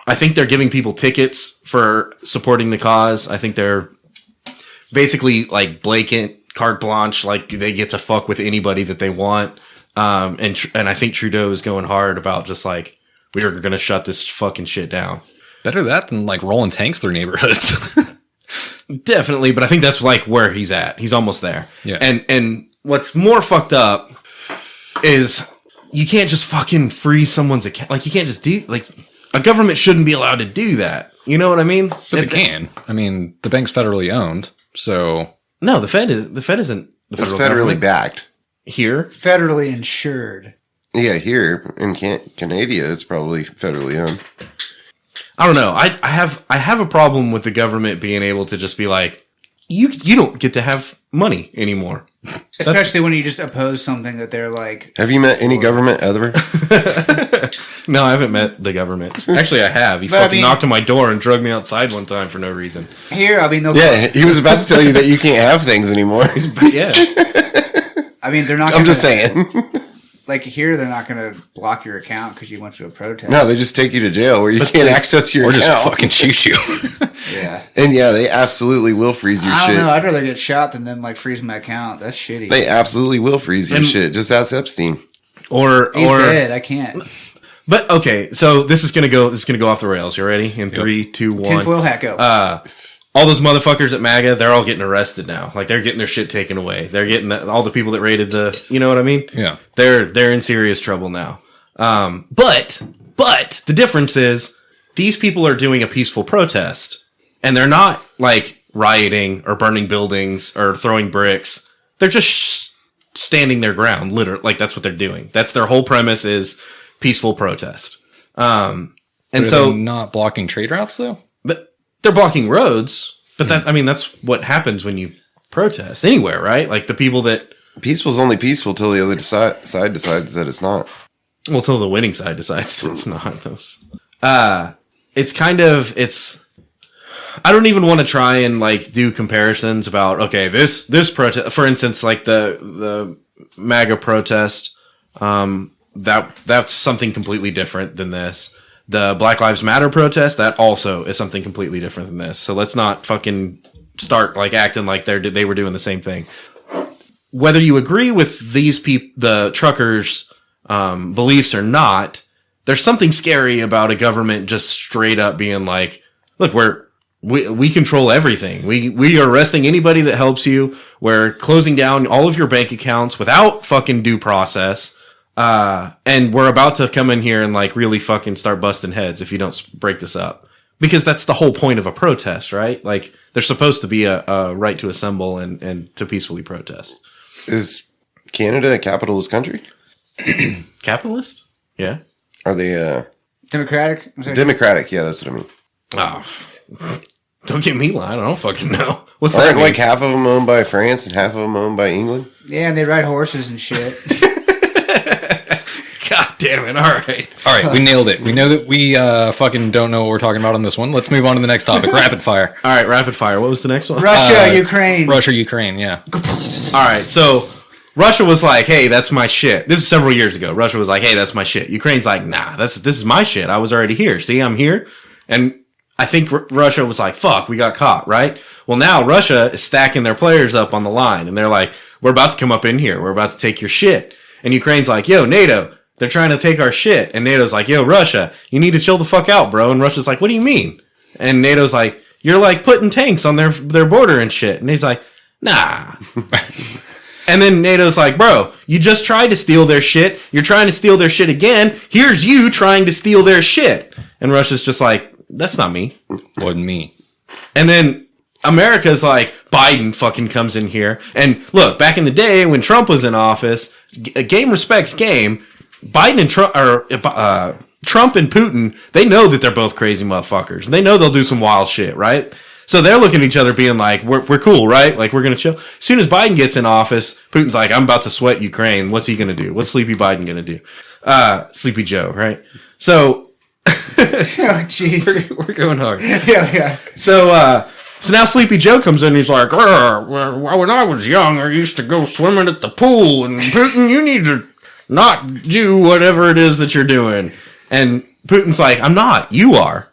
I think they're giving people tickets for supporting the cause. I think they're basically like blatant carte blanche, like they get to fuck with anybody that they want. And I think Trudeau is going hard about just like, we are going to shut this fucking shit down. Better that than like rolling tanks through neighborhoods. Definitely, but I think that's like where he's at. He's almost there. Yeah. And what's more fucked up is you can't just fucking freeze someone's account. Like you can't just do like a government shouldn't be allowed to do that. You know what I mean? But they can. I mean, the bank's federally owned, so no, the Fed isn't the It's federal federally government. backed. Here. Federally insured. Yeah, here in Canada, it's probably federally owned. I don't know. I have a problem with the government being able to just be like, you don't get to have money anymore. Especially when you just oppose something that they're like... Have you met any government ever? No, I haven't met the government. Actually, I have. He fucking knocked on my door and drugged me outside one time for no reason. Here, I mean... Yeah, he was about to tell you that you can't have things anymore. Yeah. I mean, they're not I'm just saying. Like here, they're not going to block your account because you went to a protest. No, they just take you to jail where you can't access your or account. just fucking shoot you. Yeah. And yeah, they absolutely will freeze your I don't shit. know. I'd rather get shot than them like freeze my account. That's shitty. They absolutely will freeze your And- shit. Just ask Epstein. Or He's dead. I can't. But okay, so this is gonna go off the rails. You ready? In 3, 2, 1. Tinfoil hat go. All those motherfuckers at MAGA, they're all getting arrested now. Like they're getting their shit taken away. They're getting all the people that raided the, you know what I mean? Yeah. They're in serious trouble now. But the difference is these people are doing a peaceful protest, and they're not like rioting or burning buildings or throwing bricks. They're just standing their ground. Literally, like that's what they're doing. That's their whole premise is peaceful protest. And But are so they not blocking trade routes though? they're blocking roads, but that's what happens when you protest anywhere, right? Like the people that, Peaceful's only peaceful till the other side decides that it's not. well, till the winning side decides that it's not. I don't even want to try and like do comparisons about, okay, this protest, for instance, like the MAGA protest, that's something completely different than this. The Black Lives Matter protest, that also is something completely different than this. So let's not fucking start like acting like they were doing the same thing. Whether you agree with these people, the truckers' beliefs or not, there's something scary about a government just straight up being like, look, we control everything. We are arresting anybody that helps you. We're closing down all of your bank accounts without fucking due process. And we're about to come in here and like really fucking start busting heads if you don't break this up. Because that's the whole point of a protest, right? Like there's supposed to be a right to assemble and to peacefully protest. Is Canada a capitalist country? Capitalist? Yeah. Are they Democratic? democratic? Yeah, that's what I mean. Oh, don't get me lying. I don't fucking know. What's Aren't that mean? like half of them owned by France and half of them owned by England? Yeah, and they ride horses and shit. God damn it. All right. All right, we nailed it. We know that we fucking don't know what we're talking about on this one. Let's move on to the next topic. Rapid fire. All right. Rapid fire. What was the next one? Russia, Ukraine. Russia, Ukraine, yeah. All right. So Russia was like, hey, that's my shit. This is several years ago. Russia was like, hey, that's my shit. Ukraine's like, nah, this is my shit. I was already here. See, I'm here. And I think Russia was like, fuck, we got caught, right? Well, now Russia is stacking their players up on the line. And they're like, we're about to come up in here. We're about to take your shit. And Ukraine's like, yo, NATO, they're trying to take our shit. And NATO's like, yo, Russia, you need to chill the fuck out, bro. And Russia's like, what do you mean? And NATO's like, you're like putting tanks on their border and shit. And he's like, nah. And then NATO's like, bro, you just tried to steal their shit. You're trying to steal their shit again. Here's you trying to steal their shit. And Russia's just like, that's not me. Wasn't me. And then America's like, Biden fucking comes in here. And look, back in the day when Trump was in office, game respects game. Biden and Trump, Trump and Putin, they know that they're both crazy motherfuckers. They know they'll do some wild shit, right? So they're looking at each other being like, we're cool, right? Like, we're going to chill. As soon as Biden gets in office, Putin's like, I'm about to sweat Ukraine. What's he going to do? What's Sleepy Biden going to do? Sleepy Joe, right? So, Oh, jeez. we're going hard. Yeah. So now Sleepy Joe comes in and he's like, when I was young, I used to go swimming at the pool, and Putin, you need to not do whatever it is that you're doing. And Putin's like, I'm not, you are.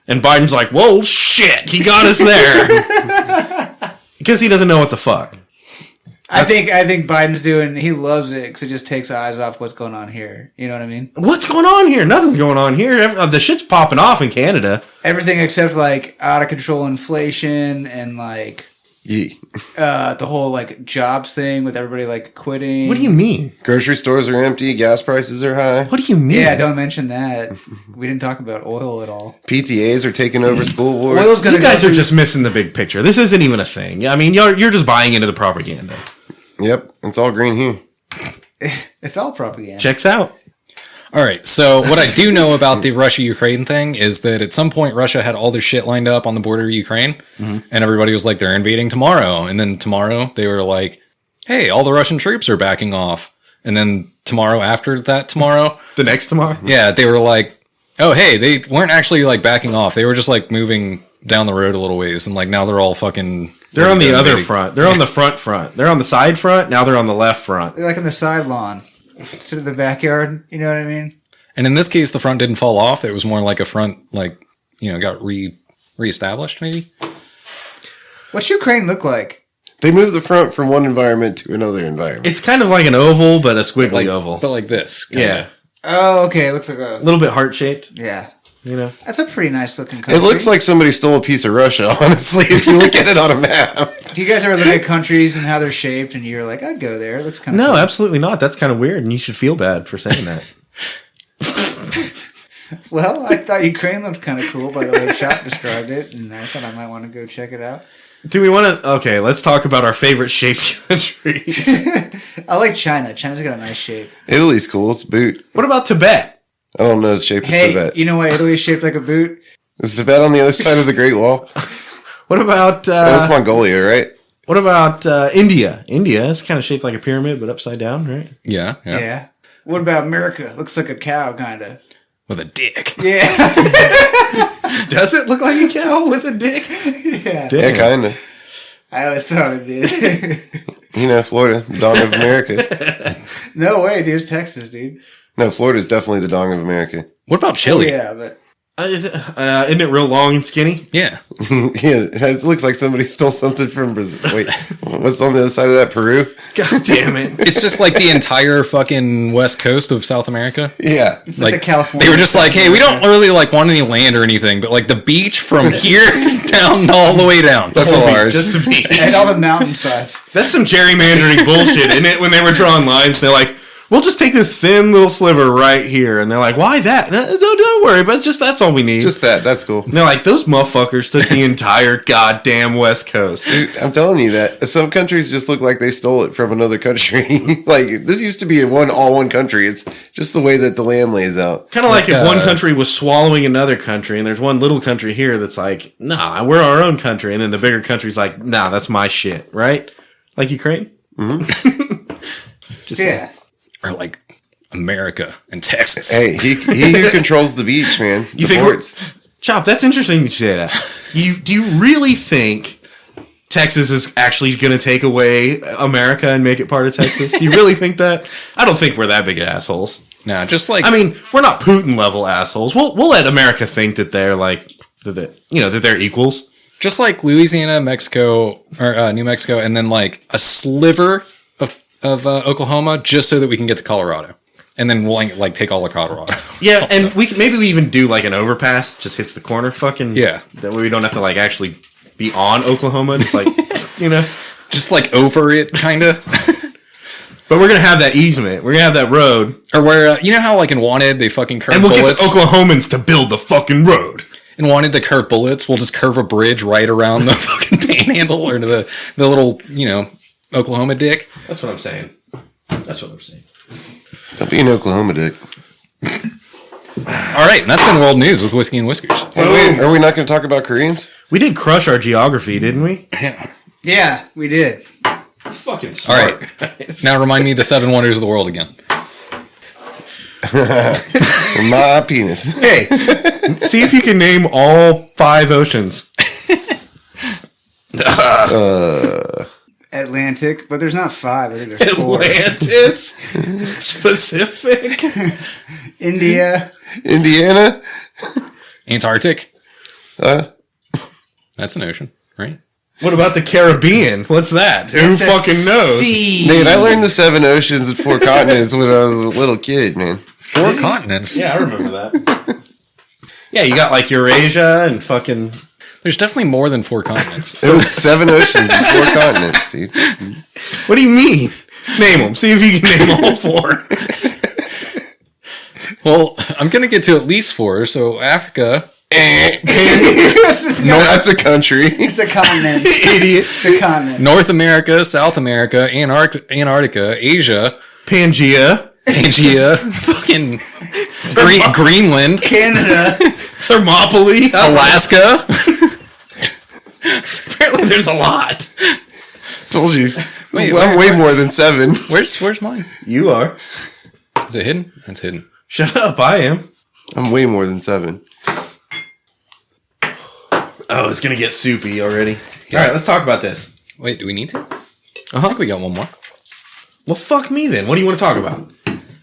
And Biden's like, whoa, shit, he got us there. Because he doesn't know what the fuck. I think Biden's he loves it because it just takes eyes off what's going on here. You know what I mean? What's going on here? Nothing's going on here. The shit's popping off in Canada. Everything except like out of control inflation and like the whole like jobs thing with everybody like quitting. What do you mean? Grocery stores are empty. Gas prices are high. What do you mean? Yeah, don't mention that. We didn't talk about oil at all. PTAs are taking over school boards. Oil's gonna You guys are just missing the big picture. This isn't even a thing. I mean, you're just buying into the propaganda. Yep, it's all green here. It's all propaganda. Checks out. All right, so what I do know about the Russia-Ukraine thing is that at some point Russia had all their shit lined up on the border of Ukraine, and everybody was like, they're invading tomorrow. And then tomorrow they were like, hey, all the Russian troops are backing off. And then tomorrow after that tomorrow, The next tomorrow? yeah, they were like, oh, hey, they weren't actually like backing off. They were just like moving down the road a little ways. And like now they're all fucking... They're on the other front. They're on the front. They're on the side front. Now they're on the left front. They're like in the side lawn instead of the backyard. You know what I mean? And in this case, the front didn't fall off. It was more like a front, like, got reestablished, maybe. What's Ukraine look like? They moved the front from one environment to another environment. It's kind of like an oval, but a squiggly oval. But like this. Kinda. Yeah. Oh, okay. It looks like A little bit heart-shaped, yeah. you know? That's a pretty nice looking country. It looks like somebody stole a piece of Russia, honestly, if you look at it on a map. Do you guys ever look at countries and how they're shaped and you're like, I'd go there. It looks kind of No, cool. absolutely not. That's kind of weird, and you should feel bad for saying that. Well, I thought Ukraine looked kind of cool by the way Chop described it, and I thought I might want to go check it out. Do we want to... Okay, let's talk about our favorite shaped countries. I like China. China's got a nice shape. Italy's cool. It's a boot. What about Tibet? I don't know the shape of Hey, Tibet. you know why Italy's shaped like a boot? Is Tibet on the other side of the Great Wall? What about... That's Mongolia, right? what about India? India is kind of shaped like a pyramid, but upside down, right? Yeah. Yeah. What about America? Looks like a cow, kind of. With a dick. Yeah. Does it look like a cow with a dick? Yeah. Yeah, kind of. I always thought it did. You know, Florida, the dong of America. No way, dude. It's Texas, dude. No, Florida's definitely the dong of America. What about Chile? Yeah, but Isn't it real long and skinny? Yeah. Yeah, it looks like somebody stole something from Brazil. Wait, what's on the other side of that? Peru? God damn it. It's just like the entire fucking west coast of South America. Yeah. it's like the California. They were just like, hey, we don't really like want any land or anything, but like the beach from here down all the way down. That's all ours. Just the beach. and all the mountainsides. That's some gerrymandering bullshit, isn't it? When they were drawing lines, they're like, we'll just take this thin little sliver right here. And they're like, why that? No, don't worry, but just that's all we need. Just that. That's cool. And they're like, those motherfuckers took the entire goddamn West Coast. Dude, I'm telling you that some countries just look like they stole it from another country. Like this used to be all one country. It's just the way that the land lays out. Kind of like if one country was swallowing another country, and there's one little country here that's like, nah, we're our own country. And then the bigger country's like, nah, that's my shit, right? Like Ukraine? Mm-hmm. Just Yeah. Or like America and Texas. Hey, he who controls the beach, man. You The think ports. Chop, that's interesting you say that. Do you really think Texas is actually going to take away America and make it part of Texas? Do you really think that? I don't think we're that big of assholes. No, just like I mean, we're not Putin level assholes. We'll let America think that they're like that they're equals. just like Louisiana, Mexico, or New Mexico, and then like a sliver of Oklahoma, just so that we can get to Colorado, and then we'll like take all of Colorado. Yeah, and we even do like an overpass, just hits the corner, fucking Yeah. That way we don't have to like actually be on Oklahoma. It's like Just like over it, kind of. But we're gonna have that easement. We're gonna have that road, Or where you know how like in Wanted they fucking curve and we'll bullets. get the Oklahomans to build the fucking road. In Wanted to curve bullets, we'll just curve a bridge right around the fucking panhandle or the little Oklahoma dick. That's what I'm saying. Don't be an Oklahoma dick. All right, and that's been world news with Whiskey and Whiskers. Wait, are we not going to talk about Koreans? We did crush our geography, didn't we? Yeah, we did. Fucking All smart. right, now remind me the 7 wonders of the world again. My penis. Hey, see if you can name all 5 oceans. Atlantic, but there's not 5. I think there's 4. Atlantis, Pacific, India. Indiana? Antarctic, Huh? that's an ocean, right? What about the Caribbean? What's that? Who It's a fucking knows? sea. Nate, I learned the 7 oceans and 4 continents when I was a little kid, man. 4 continents. Yeah, I remember that. Yeah, you got like Eurasia and fucking. There's definitely more than 4 continents. It was 7 oceans and 4 continents, dude. What do you mean? Name them. See if you can name all 4. Well, I'm gonna get to at least 4. So Africa, No, that's a country. It's a continent. Idiot. It's a continent. North America, South America, Antarctica, Asia, Pangea, fucking Greenland, Canada. Thermopylae, Alaska. Apparently, there's a lot. Told you. Wait, I'm way more than 7. Where's mine? You are. Is it hidden? It's hidden. Shut up. I am. I'm way more than 7. Oh, it's gonna get soupy already. All right, let's talk about this. Wait, do we need to? I think we got one more. Well, fuck me then. What do you want to talk about?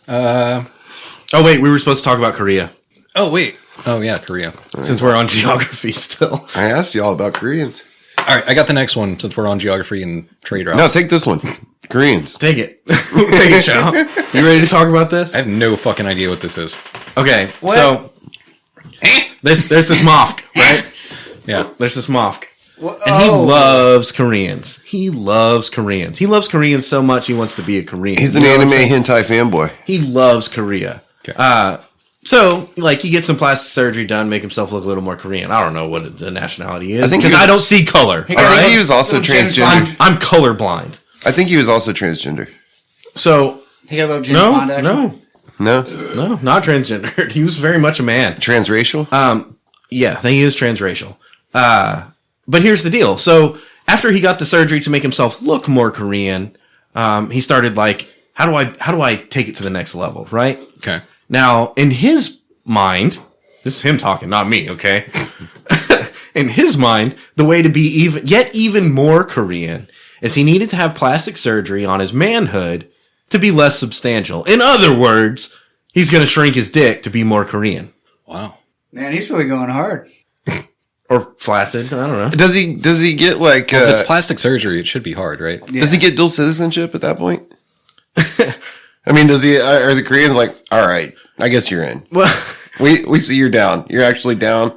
Oh wait, we were supposed to talk about Korea. Oh wait, Oh yeah, Korea. Since we're on geography still. I asked y'all about Koreans. All right, I got the next one since we're on geography and trade routes. No, take this one. Koreans. Take it. Take it, Chow. You ready to talk about this? I have no fucking idea what this is. Okay, so there's this Mofk, right? Yeah. There's this Mofk. Well, And he loves Koreans. He loves Koreans. He loves Koreans so much he wants to be a Korean. He's an You know anime what I'm saying? hentai fanboy. He loves Korea. Okay. So, like, he gets some plastic surgery done, make himself look a little more Korean. I don't know what the nationality is. I think Because he was- I don't see color. I think he was also James transgender. I'm colorblind. I think he was also transgender. So, He got a little James Bond action. no, No? not transgender. He was very much a man. Transracial? Yeah, he is transracial. But here's the deal. So after he got the surgery to make himself look more Korean, he started like, how do I take it to the next level, right? Okay. Now, in his mind, this is him talking, not me, okay? In his mind, the way to be even more Korean is he needed to have plastic surgery on his manhood to be less substantial. In other words, he's going to shrink his dick to be more Korean. Wow. Man, he's really going hard. Or flaccid, I don't know. Does he get like If it's plastic surgery, it should be hard, right? Yeah. does he get dual citizenship at that point? I mean, does he are the Koreans like, all right, I guess you're in. Well, We see you're down. You're actually down.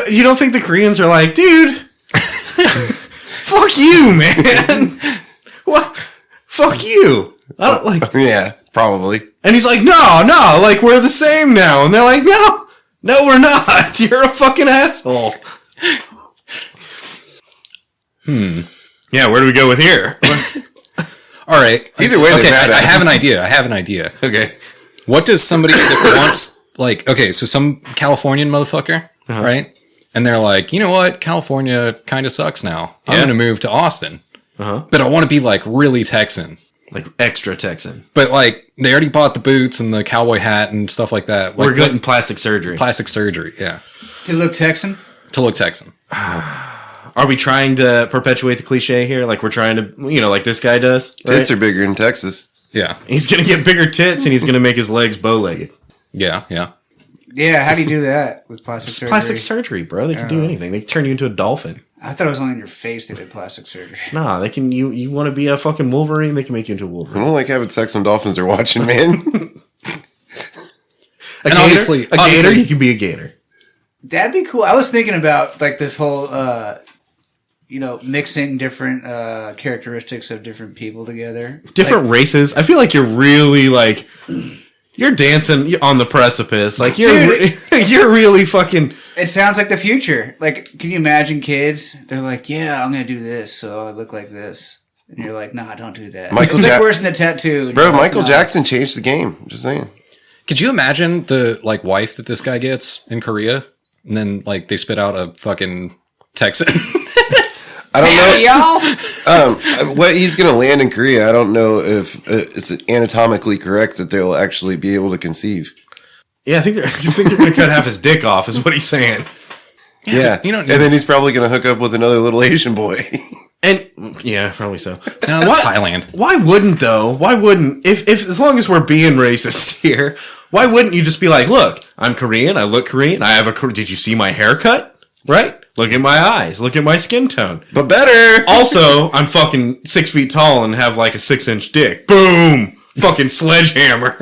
you don't think the Koreans are like, dude, fuck you, man. What? Fuck you. I don't like. Yeah, probably. And he's like, no, like we're the same now. And they're like, no, we're not. You're a fucking asshole. Yeah, where do we go with here? All right. Either way, okay, they're mad I at him. have an idea. Okay. What does somebody that wants, like, okay, so some Californian motherfucker, right? And they're like, you know what? California kind of sucks now. I'm Yeah. going to move to Austin. But I want to be, like, really Texan. Like extra Texan. But, like, they already bought the boots and the cowboy hat and stuff like that. Like, We're getting plastic surgery. plastic surgery, yeah. He look Texan. To look Texan. Are we trying to perpetuate the cliche here? Like we're trying to, like this guy does? Tits Right? are bigger in Texas. Yeah. He's going to get bigger tits and he's going to make his legs bow-legged. Yeah, yeah. Yeah, how do you do that with plastic surgery? Plastic surgery, bro. They can do anything. They can turn you into a dolphin. I thought it was only in your face they did plastic surgery. Nah, they can. You want to be a fucking Wolverine? They can make you into a I Wolverine. don't like having sex when dolphins are watching, man. A And gator, obviously- a gator. obviously- You can be a gator. That'd be cool. I was thinking about like this whole, mixing different characteristics of different people together. Different races. I feel like you're really like you're dancing on the precipice. Like you're really fucking. It sounds like the future. Like, can you imagine kids? They're like, "Yeah, I'm gonna do this, so I look like this," and you're like, "Nah, don't do that." Michael It's like Jack- worse than a tattoo. And Bro, you're like, Michael "Nah." Jackson changed the game. I'm just saying. Could you imagine the, like, wife that this guy gets in Korea? And then, like, they spit out a fucking Texan? I don't know. y'all. What he's going to land in Korea, I don't know if it's anatomically correct that they'll actually be able to conceive. Yeah, I think they're going to cut half his dick off. Is what he's saying. Yeah. You don't And need- then he's probably going to hook up with another little Asian boy. And yeah, probably so. No, that's Thailand. Why wouldn't though? Why wouldn't if as long as we're being racist here? Why wouldn't you just be like, look, I'm Korean. I look Korean. I have a. Did you see my haircut? Right. Look at my eyes. Look at my skin tone. But better. Also, I'm fucking 6 feet tall and have like a 6-inch dick. Boom. Fucking sledgehammer.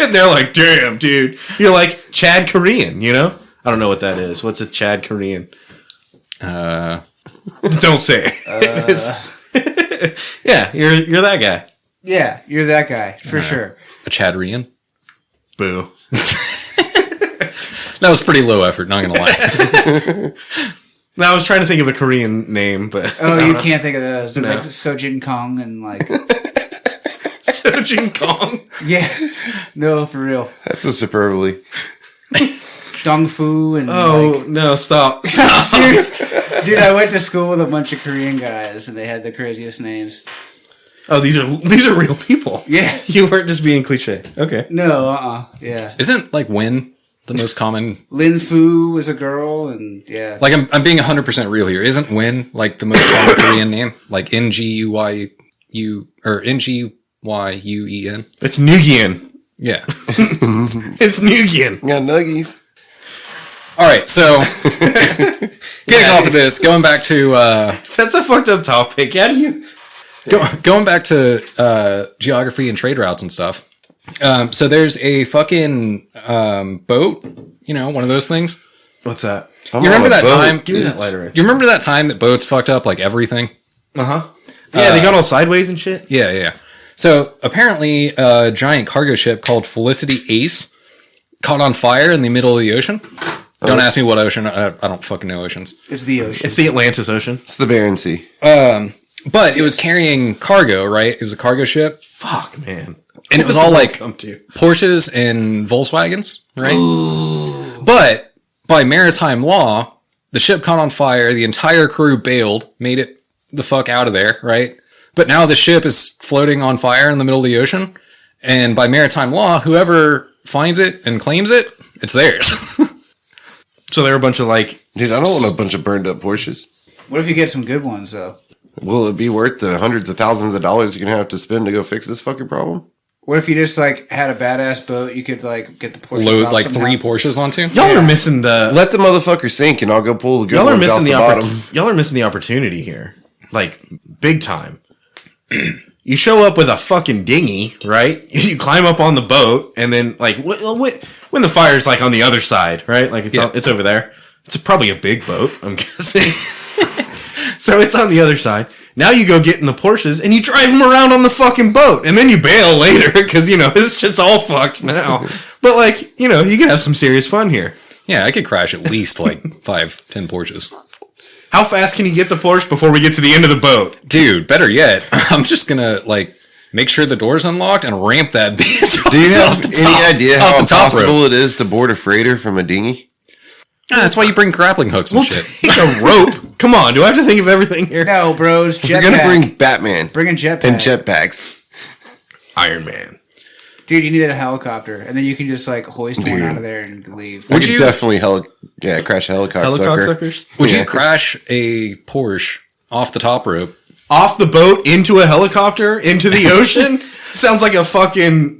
And they're like, damn, dude. You're like Chad Korean, you know? I don't know what that is. What's a Chad Korean? Don't say it. Yeah, you're that guy. Yeah, you're that guy for sure. A Chadrian? Boo. That was pretty low effort, not gonna lie. Now, I was trying to think of a Korean name, but Oh, you can't think of those. They're like Sojin Kong and like, Sojin Kong. yeah, no, for real. That's a superbly. Dong Fu and Oh no! Stop! like, serious, dude. I went to school with a bunch of Korean guys and they had the craziest names. Oh, these are real people. Yeah, You weren't just being cliche. Okay. no, yeah. Isn't, like, Win the most common? Lin Fu was a girl, and yeah, Like, I'm being 100% real here. Isn't Win, like, the most common Korean name? Like, N-G-U-Y-U, or N-G-Y-U-E-N? It's Nguyen. Yeah. It's Nguyen. Yeah, nuggies. All right, so getting off of this, going back to That's a fucked up topic. How do you? going back to geography and trade routes and stuff. So there's a fucking boat, one of those things. What's that? I'm You remember on a that boat. time? Give me that lighter. You remember that time that boats fucked up like everything? Yeah, they got all sideways and shit. Yeah. So apparently, a giant cargo ship called Felicity Ace caught on fire in the middle of the ocean. Don't ask me what ocean. I don't fucking know oceans. It's the ocean. It's the Atlantis Ocean. It's the Barents Sea. But it was carrying cargo, right? It was a cargo ship. Fuck, man. And it was all like come to. Porsches and Volkswagens, right? Ooh. But by maritime law, the ship caught on fire. The entire crew bailed, made it the fuck out of there, right? But now the ship is floating on fire in the middle of the ocean. And by maritime law, whoever finds it and claims it, it's theirs. So they're a bunch of like. Dude, I don't want a bunch of burned up Porsches. What if you get some good ones though? Will it be worth the hundreds of thousands of dollars you're going to have to spend to go fix this fucking problem? What if you just like had a badass boat you could like get the Porsche Load like 3 Porsches onto? Y'all are missing the. Let the motherfucker sink and I'll go pull the good Y'all are ones missing off the the bottom. Y'all are missing the opportunity here, like big time. You show up with a fucking dinghy, right? You climb up on the boat, and then like when the fire's like on the other side, right? Like it's over there. It's probably a big boat, I'm guessing. So it's on the other side. Now you go get in the Porsches and you drive them around on the fucking boat, and then you bail later because this shit's all fucked now. But like you can have some serious fun here. Yeah, I could crash at least like 5-10 Porsches. How fast can you get the Porsche before we get to the end of the boat? Dude, better yet, I'm just gonna like make sure the door's unlocked and ramp that bitch. Do you have any idea how off the top impossible it is to board a freighter from a dinghy? That's why you bring grappling hooks and shit. Take a rope. Come on, do I have to think of everything here? No, bros. You're going to bring Batman Bring a jetpack. and jetpacks. Iron Man. Dude, you need a helicopter, and then you can just like hoist one out of there and leave. Would I could you definitely crash a helicopter sucker. Helicopters? would you crash a Porsche off the top rope? Off the boat into a helicopter into the ocean? Sounds like a fucking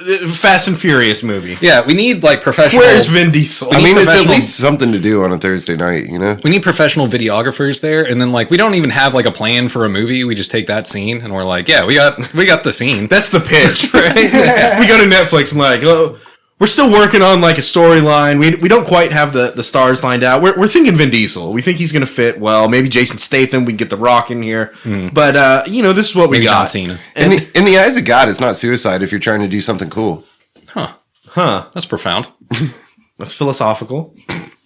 Fast and Furious movie. Yeah, we need like professional. Where's Vin Diesel? I mean, it's at professional- least something to do on a Thursday night, We need professional videographers there, and then like we don't even have like a plan for a movie. We just take that scene and we're like, yeah, we got the scene. That's the pitch, right? We go to Netflix and like, oh, we're still working on like a storyline. We don't quite have the stars lined out. We're thinking Vin Diesel. We think he's going to fit well. Maybe Jason Statham. We can get The Rock in here. But this is what we Maybe got. John Cena. In the eyes of God, it's not suicide if you're trying to do something cool. Huh? That's profound. That's philosophical.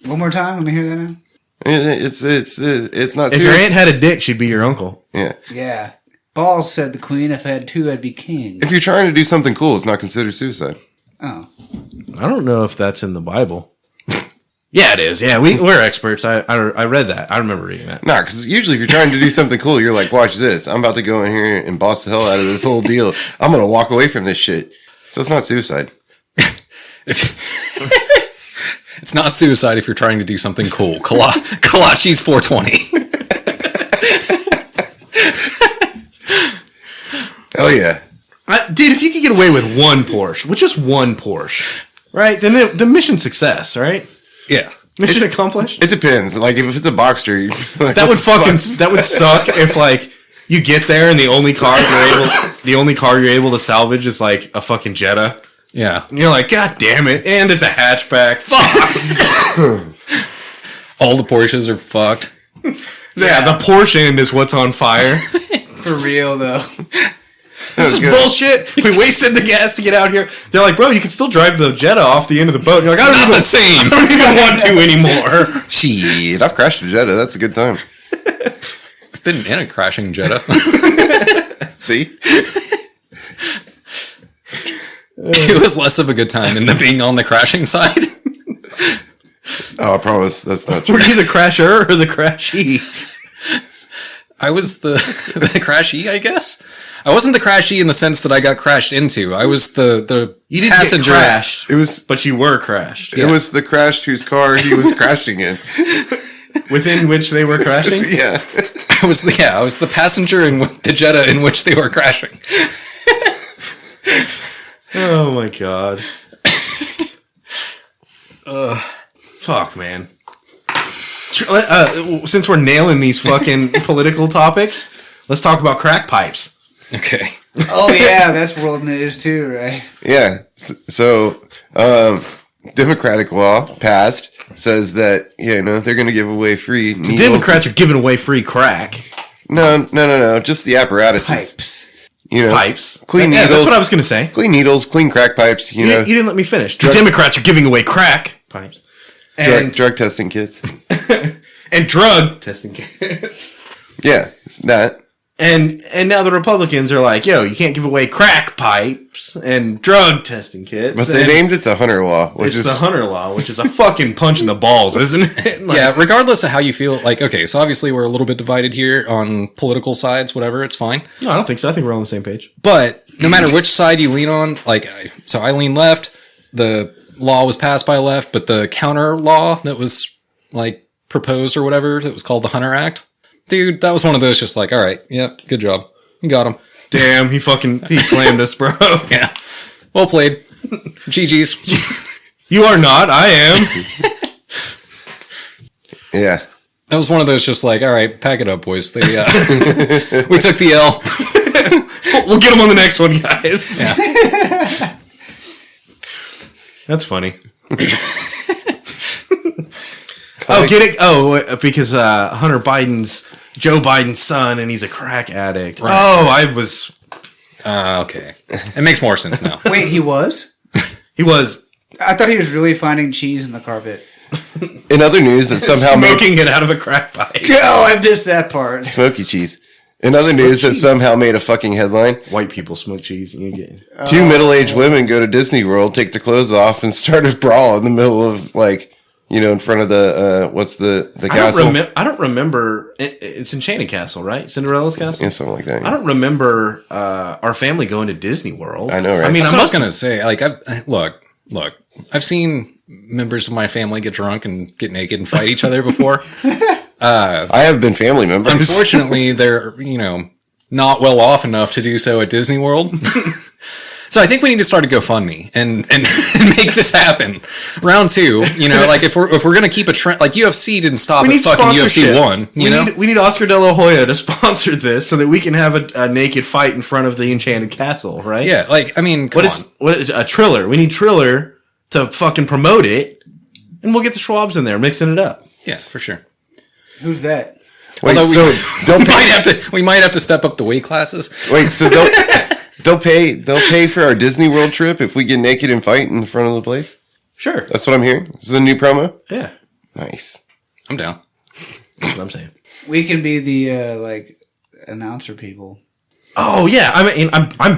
One more time. Let me hear that now. It's not. If your aunt had a dick, she'd be your uncle. yeah. Yeah. Balls, said the queen. If I had 2, I'd be king. If you're trying to do something cool, it's not considered suicide. Oh. I don't know if that's in the Bible. Yeah, it is. Yeah, we're experts. I read that. I remember reading that. Nah, because usually if you're trying to do something cool, you're like, watch this. I'm about to go in here and boss the hell out of this whole deal. I'm going to walk away from this shit. So it's not suicide. It's not suicide if you're trying to do something cool. Kalachi's 420. Oh yeah. Dude, if you could get away with one Porsche, with just one Porsche, right? Then the mission success, right? Yeah. Mission accomplished. It depends. Like if it's a Boxster, you're like, That would suck if like you get there and the only car you're able to salvage is like a fucking Jetta. Yeah. And you're like, God damn it! And it's a hatchback. Fuck. All the Porsches are fucked. Yeah, the Porsche end is what's on fire. For real, though. This is good. bullshit. We wasted the gas to get out here. They're like, bro, you can still drive the Jetta off the end of the boat. And you're like, Not the same. I don't even want to anymore. shit. I've crashed a Jetta. That's a good time. I've been in a crashing Jetta. See? It was less of a good time than the being on the crashing side. Oh, I promise that's not true. Were you the crasher or the crashee? I was the crashee, I guess. I wasn't the crashee in the sense that I got crashed into. I was the You didn't passenger. get crashed. It was But you were crashed. it was the crashed whose car he was crashing in. Within which they were crashing? Yeah. I was the passenger in the Jetta in which they were crashing. Oh my god. Fuck, man. Since we're nailing these fucking political topics, let's talk about crack pipes. Okay. Oh yeah, that's world news too, right? Yeah. So, Democratic law passed says that, they're going to give away free needles. Democrats are giving away free crack. No. Just the apparatuses. Pipes. Pipes. Clean Yeah, needles. that's what I was going to say. Clean needles, clean crack pipes, You didn't let me finish. The Democrats are giving away crack pipes. And drug testing kits. and drug testing kits. Yeah, it's that. And now the Republicans are like, yo, you can't give away crack pipes and drug testing kits. But they named it the Hunter Law, which it's is the Hunter Law, which is a fucking punch in the balls, isn't it? Like, Yeah, regardless of how you feel, like, okay, so obviously we're a little bit divided here on political sides, whatever, it's fine. No, I don't think so. I think we're all on the same page. But no matter which side you lean on, like, so I lean left, the law was passed by left, but the counter law that was, like, proposed or whatever, that was called the Hunter Act, dude, that was one of those just like, all right, yeah, good job. You got him. Damn, he slammed us, bro. Yeah. Well played. GG's. You are not, I am. yeah. That was one of those just like, all right, pack it up, boys. They, we took the L. We'll get him on the next one, guys. Yeah. That's funny. Oh, get it? Oh, because Joe Biden's son, and he's a crack addict. Right. Oh, I was. Okay. It makes more sense now. Wait, he was? He was I thought he was really finding cheese in the carpet. In other news, that somehow smoking it out of a crack pipe. Oh, I missed that part. smoky cheese. In other news, that somehow made a fucking headline. White people smoke cheese. You get Two middle-aged women go to Disney World, take their clothes off, and start a brawl in the middle of, like, in front of the what's the castle? I don't remember. It's Enchanted Castle, right? Cinderella's castle. Yeah, something like that. I don't remember our family going to Disney World. I know, right? I mean, That's what I was gonna say. Like, look. I've seen members of my family get drunk and get naked and fight each other before. I have been family members. Unfortunately, they're not well off enough to do so at Disney World. So I think we need to start a GoFundMe and make this happen. Round 2, like if we're gonna keep a trend, like UFC didn't stop at fucking UFC 1. We need Oscar De La Hoya to sponsor this so that we can have a naked fight in front of the Enchanted Castle, right? Yeah, like I mean, what is a Triller? We need Triller to fucking promote it, and we'll get the Schwabs in there mixing it up. Yeah, for sure. Who's that? Wait, Although so we might have to step up the weight classes. wait, so they'll pay for our Disney World trip if we get naked and fight in front of the place? Sure. That's what I'm hearing. This is a new promo? Yeah. Nice. I'm down. That's what I'm saying. We can be the announcer people. Oh yeah, I mean, I'm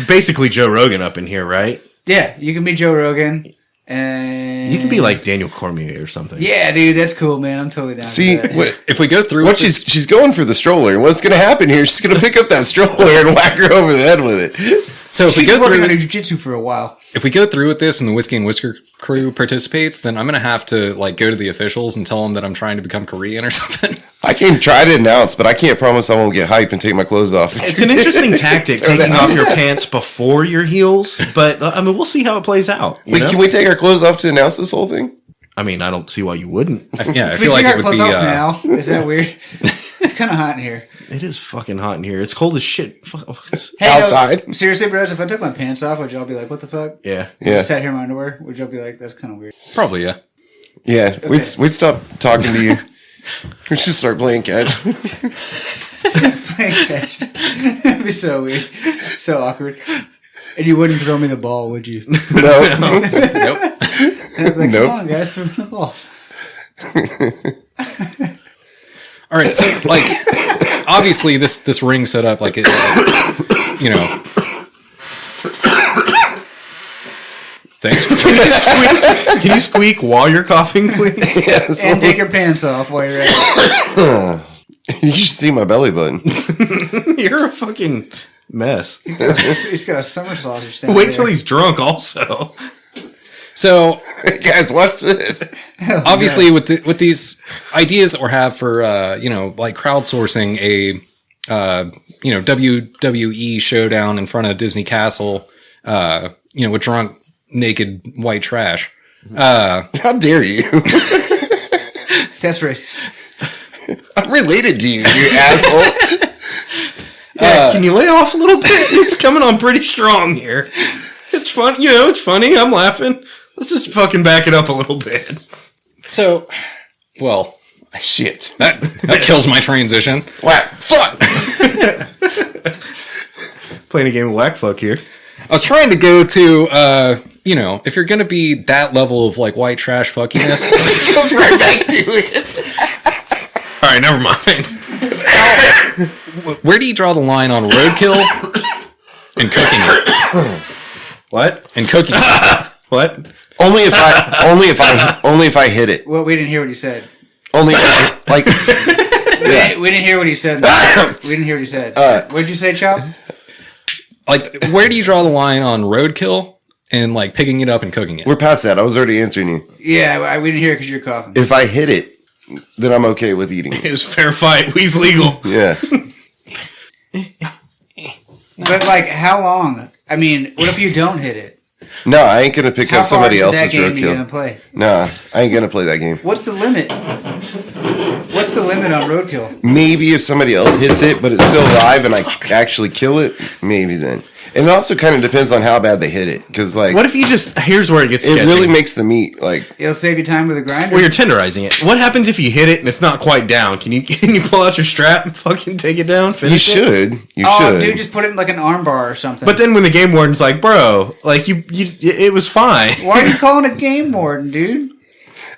basically Joe Rogan up in here, right? Yeah, you can be Joe Rogan, and You can be like Daniel Cormier or something. yeah, dude, that's cool, man. I'm totally down. See, for that. what If we go through what with this- she's going for the stroller. What's going to happen here? She's going to pick up that stroller and whack her over the head with it. so if we She's go working through on jiu-jitsu for a while. if we go through with this and the Whiskey and Whisker crew participates, then I'm gonna have to go to the officials and tell them that I'm trying to become Korean or something. I can try to announce, but I can't promise I won't get hype and take my clothes off. It's an interesting tactic, taking off your pants before your heels, but I mean, we'll see how it plays out. Wait, can we take our clothes off to announce this whole thing? I mean, I don't see why you wouldn't. I Can feel we like take it our would clothes be. off now? Is that weird? It's kind of hot in here. It is fucking hot in here. It's cold as shit. Hey, Outside? No, seriously, bros, if I took my pants off, would y'all be like, what the fuck? Yeah. Yeah. I sat here in my underwear. Would y'all be like, that's kind of weird? Probably, yeah. Yeah, we'd stop talking to you. We should start playing catch. Playing catch. It'd be so weird. So awkward. And you wouldn't throw me the ball, would you? No. Nope. And I'd be like, Nope. come on, guys, throw me the ball. All right, so obviously this ring set up it, Thanks. Can you squeak while you're coughing, please? Yes. And take your pants off while you're at it. You should see my belly button. You're a fucking mess. He's got a summer sausage down Wait till there. he's drunk, also. So Hey, guys, watch this. obviously with with these ideas that we have for crowdsourcing a WWE showdown in front of Disney Castle, with drunk naked white trash. How dare you? That's racist. I'm related to you, you asshole. Yeah, can you lay off a little bit? It's coming on pretty strong here. It's fun, it's funny. I'm laughing. Let's just fucking back it up a little bit. So, well, Shit. that kills my transition. Whack. Fuck. Playing a game of whack fuck here. I was trying to go to, if you're going to be that level of like white trash fuckiness. Goes right back to it. All right, never mind. Where do you draw the line on roadkill and cooking it? What? And cooking it. What? Only if I hit it. Well, we didn't hear what you said. Only like. We didn't hear what he said. We didn't hear what he said. What did you say, Chop? Like, where do you draw the line on roadkill and like picking it up and cooking it? We're past that. I was already answering you. Yeah, we didn't hear it because you're coughing. If I hit it, then I'm okay with eating it. It was fair fight. We's legal. Yeah. But like, how long? I mean, what if you don't hit it? No, I ain't gonna pick How up somebody far into else's that game are you gonna roadkill. play? Nah, I ain't gonna play that game. What's the limit? What's the limit on roadkill? Maybe if somebody else hits it, but it's still alive and I actually kill it, maybe then. And it also kind of depends on how bad they hit it, because like, What if you just... Here's where it gets it sketchy. really makes the meat like. It'll save you time with a grinder. Where you're tenderizing it. What happens if you hit it and it's not quite down? Can you pull out your strap and fucking take it down? You Finish it? should. You Oh, should. dude, just put it in like an arm bar or something. But then when the game warden's like, bro, like it was fine. Why are you calling it game warden, dude?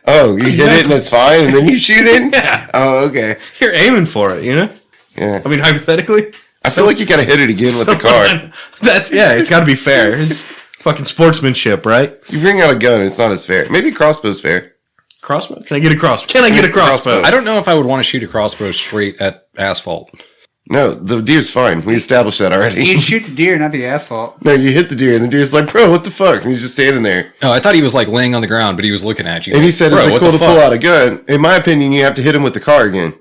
Oh, you hit it and it's fine, and then you shoot it. Yeah. Oh, okay. You're aiming for it, Yeah. I mean, hypothetically. I feel like you gotta hit it again with the card. It's got to be fair. It's fucking sportsmanship, right? You bring out a gun, it's not as fair. Maybe crossbow's fair. Crossbow? Can I get a crossbow? Can I get a crossbow? I don't know if I would want to shoot a crossbow straight at asphalt. No, the deer's fine. We established that already. You'd shoot the deer, not the asphalt. No, you hit the deer, and the deer's like, bro, what the fuck? And he's just standing there. Oh, I thought he was like laying on the ground, but he was looking at you. And he said, "Bro, it's like, what cool the to pull fuck?" out a gun. In my opinion, you have to hit him with the car again.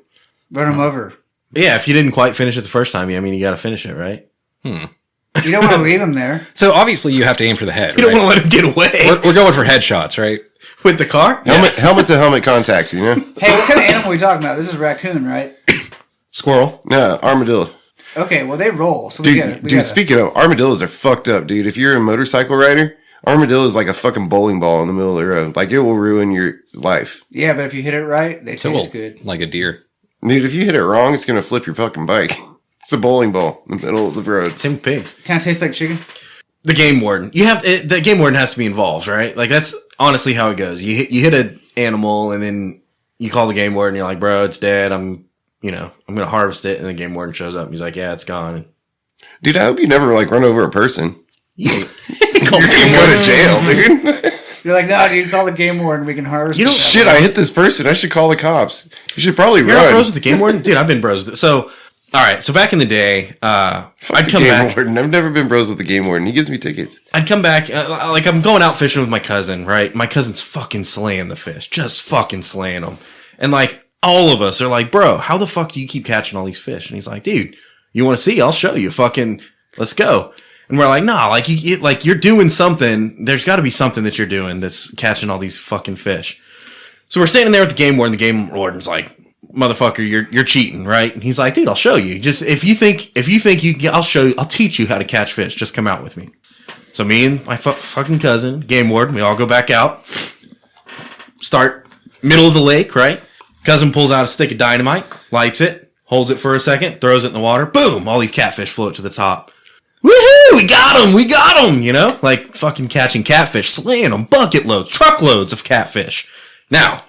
Run him over. Yeah, if you didn't quite finish it the first time, I mean, you got to finish it, right? You don't want to leave him there. So obviously you have to aim for the head. You don't right? want to let him get away We're going for headshots, right? with the car. Helmet to helmet contact, you know? Hey, what kind of animal are we talking about? This is raccoon, right? Squirrel. No, armadillo. Okay, well, they roll, so we Dude, gotta... speaking of, armadillos are fucked up, dude. If you're a motorcycle rider, armadillo is like a fucking bowling ball in the middle of the road. Like, it will ruin your life. Yeah, but if you hit it right, they So taste good. like a deer. Dude, if you hit it wrong, it's going to flip your fucking bike. It's a bowling ball in the middle of the road. Same with pigs. Kind of tastes like chicken. The game warden. The game warden has to be involved, right? Like that's honestly how it goes. You hit an animal and then you call the game warden. You're like, bro, it's dead. I'm gonna harvest it, and the game warden shows up. And he's like, yeah, it's gone. Dude, I hope you never like run over a person. You, You're going to go to jail, dude. You're like, no, dude, call the game warden. We can harvest You don't- it." Shit, I hit this person. I should call the cops. You should probably You're not run. bros with the game warden, dude. I've been bros. So, all right. So back in the day, I'd come Game back. warden. I've never been bros with the game warden. He gives me tickets. I'd come back, like I'm going out fishing with my cousin, right? My cousin's fucking slaying the fish, just fucking slaying them, and like all of us are like, bro, how the fuck do you keep catching all these fish? And he's like, dude, you want to see? I'll show you. Fucking, let's go. And we're like, nah, like you're doing something. There's got to be something that you're doing that's catching all these fucking fish. So we're standing there with the game warden. The game warden's like, motherfucker, you're cheating, right? And he's like, dude, I'll show you. Just if you think I'll show you, I'll teach you how to catch fish. Just come out with me. So me and my fucking cousin, game warden, we all go back out. Start middle of the lake, right? Cousin pulls out a stick of dynamite, lights it, holds it for a second, throws it in the water. Boom! All these catfish float to the top. Woohoo! We got them! You know? Like fucking catching catfish, slaying them, bucket loads, truckloads of catfish. Now,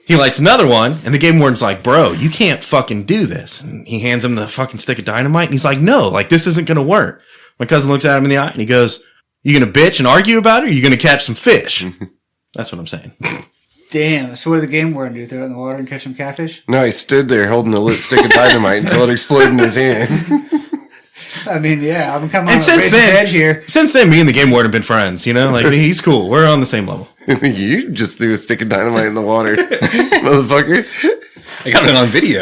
he lights another one, and the game warden's like, bro, you can't fucking do this. And he hands him the fucking stick of dynamite, and he's like, no, like, this isn't gonna work. My cousin looks at him in the eye, and he goes, you gonna bitch and argue about it, or you gonna catch some fish? That's what I'm saying. Damn, so what did the game warden do? Throw it in the water and catch some catfish? No, he stood there holding the lit stick of dynamite until it exploded in his hand. I mean, yeah, I'm coming on And the since razor's then, edge here. me and the game warden have been friends, you know? Like, he's cool. We're on the same level. You just threw a stick of dynamite in the water, motherfucker. I got it on video.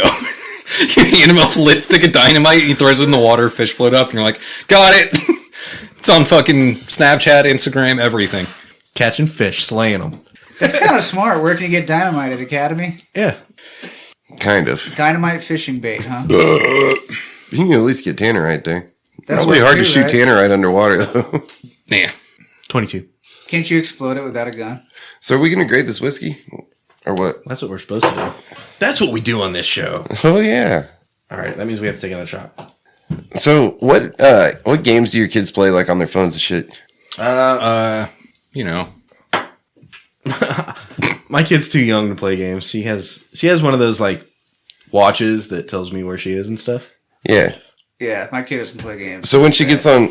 You hand him a lit stick of dynamite, he throws it in the water, fish float up, and you're like, got it. It's on fucking Snapchat, Instagram, everything. catching fish, slaying them. That's kind of smart. Where can you get dynamite at Academy? Yeah. Kind of. Dynamite fishing bait, huh? You can at least get tannerite there. That's Probably what hard you to do, shoot right? tannerite underwater, though. Nah. 22. Can't you explode it without a gun? So are we going to grade this whiskey? Or what? That's what we're supposed to do. That's what we do on this show. Oh, yeah. All right, that means we have to take another shot. So what games do your kids play, like, on their phones and shit? You know. My kid's too young to play games. She has one of those, like, watches that tells me where she is and stuff. Yeah. Yeah, my kid doesn't play games. So when she gets on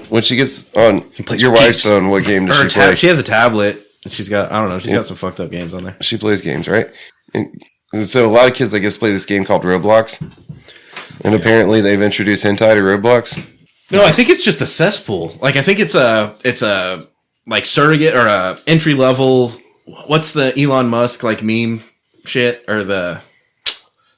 your wife's phone, what game does she play? She has a tablet. She's got, I don't know, she's got some fucked up games on there. She plays games, right? And so a lot of kids, I guess, play this game called Roblox. And apparently they've introduced hentai to Roblox. No, I think it's just a cesspool. Like, I think it's a like surrogate or a entry level. What's the Elon Musk like meme shit or the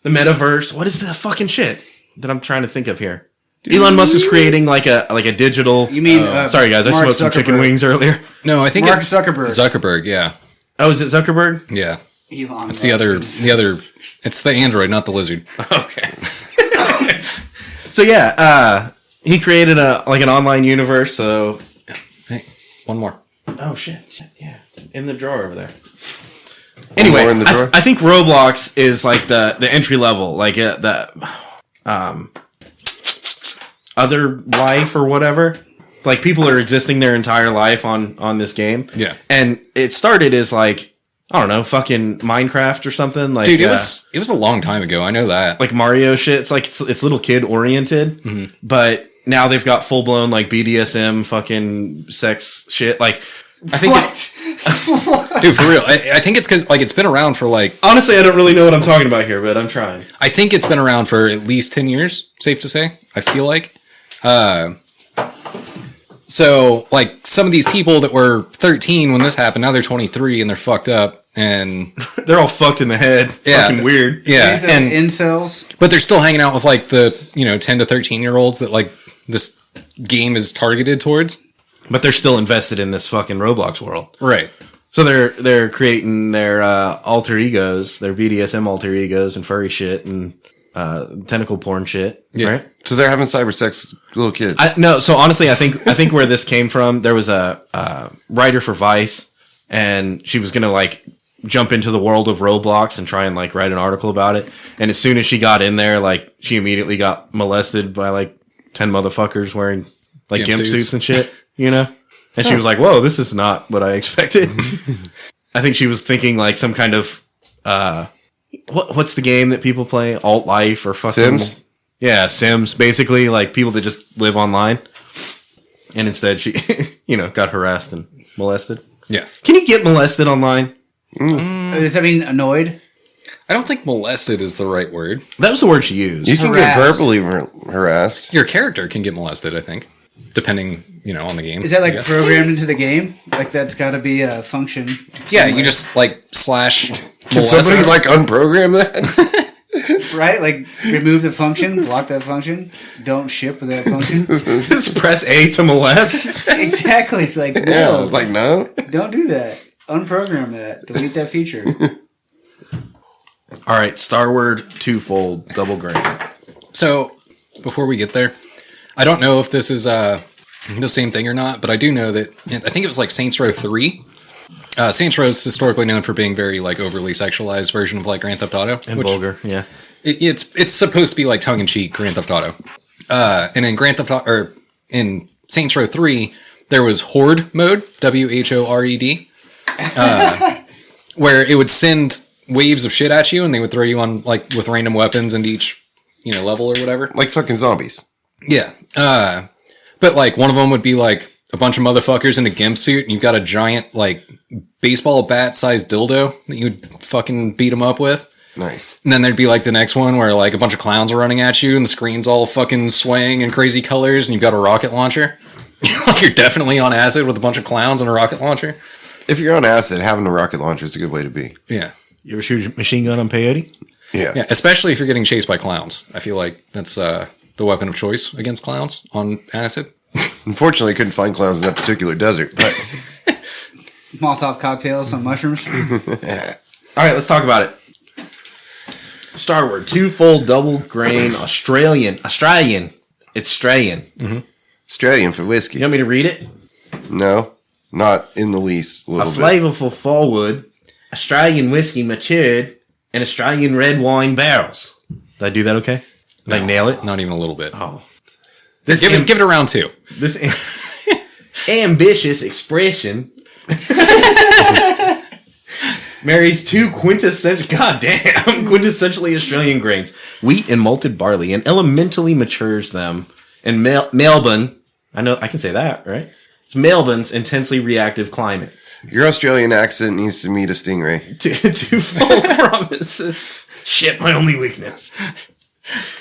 metaverse? What is the fucking shit that I'm trying to think of here? Elon Musk is creating like a digital. You mean? Sorry guys, I Mark smoked some chicken Zuckerberg. wings earlier. No, I think Mark it's Zuckerberg. Zuckerberg, yeah. Oh, is it Zuckerberg? Yeah. Elon. It's the other, it's the android, not the lizard. Okay. So yeah, he created an online universe. So Hey, one more. oh shit, yeah, in the drawer over there. Anyway, more in the drawer? I think Roblox is like the entry level, like the other life or whatever. Like people are existing their entire life on this game. Yeah. And it started as like, I don't know, fucking Minecraft or something. Like, Dude, it was a long time ago. I know that. like Mario shit. It's like it's little kid oriented, but now they've got full blown like BDSM fucking sex shit. Like, I think Dude, for real. I think it's because, like, it's been around for, like... honestly, I don't really know what I'm talking about here, but I'm trying. I think it's been around for at least 10 years, safe to say. I feel like. So, like, some of these people that were 13 when this happened, now they're 23 and they're fucked up. And... They're all fucked in the head. Yeah. Fucking weird. Yeah. These And, incels. but they're still hanging out with, like, the, 10 to 13-year-olds that, like, this game is targeted towards. But they're still invested in this fucking Roblox world. Right. So they're creating their alter egos, their BDSM alter egos and furry shit and tentacle porn shit, Yeah. right? So they're having cyber sex with little kids. No, so honestly, I think where this came from, there was a writer for Vice, and she was gonna like jump into the world of Roblox and try and like write an article about it. And as soon as she got in there, like she immediately got molested by like 10 motherfuckers wearing like Gimp gimp suits. suits and shit, you know? And she was like, "Whoa, this is not what I expected." I think she was thinking like some kind of what's the game that people play? Alt Life or fucking Sims? Yeah, Sims. Basically, like people that just live online. And instead, she, got harassed and molested. Yeah. Can you get molested online? Does that mean annoyed? I don't think molested is the right word. That was the word she used. You can get Harassed. verbally harassed. Your character can get molested, I think. Depending, on the game. Is that I like guess. programmed into the game? Like that's got to be a function. Yeah, you just, like, slash Can molest. somebody like unprogram that? Right? Like remove the function, block that function, don't ship with that function. Just press A to molest. Exactly. Like Yeah, no, like no. don't do that. Unprogram that. Delete that feature. All right, Star Word twofold double grain. So, before we get there, I don't know if this is the same thing or not, but I do know that I think it was like Saints Row 3. Saints Row is historically known for being very like overly sexualized version of like Grand Theft Auto, And vulgar, yeah. It's supposed to be like tongue in cheek Grand Theft Auto. And in Grand Theft Auto or in Saints Row 3, there was Horde mode, WHORED, where it would send waves of shit at you, and they would throw you on like with random weapons into each level or whatever. Like fucking zombies. Yeah. But like one of them would be like a bunch of motherfuckers in a gimp suit and you've got a giant like baseball bat sized dildo that you would fucking beat them up with. Nice. And then there'd be like the next one where like a bunch of clowns are running at you and the screen's all fucking swaying in crazy colors and you've got a rocket launcher. You're definitely on acid with a bunch of clowns and a rocket launcher. If you're on acid, having a rocket launcher is a good way to be. Yeah. You ever shoot a machine gun on peyote? Yeah. Yeah. Especially if you're getting chased by clowns. I feel like that's the weapon of choice against clowns on acid. Unfortunately, I couldn't find clowns in that particular desert, but Molotov cocktails on mushrooms. All right, let's talk about it. Starward, twofold double grain Australian. It's Australian. Australian for whiskey. You want me to read it? No, not in the least. A flavorful forward Australian whiskey matured in Australian red wine barrels. Did I do that okay? Did I nail it? Not even a little bit. Oh. Give it a round 2. This ambitious expression marries two quintessentially Australian grains, wheat and malted barley, and elementally matures them in Melbourne. I know I can say that, right? It's Melbourne's intensely reactive climate. Your Australian accent needs to meet a stingray. Twofold promises. Shit, my only weakness.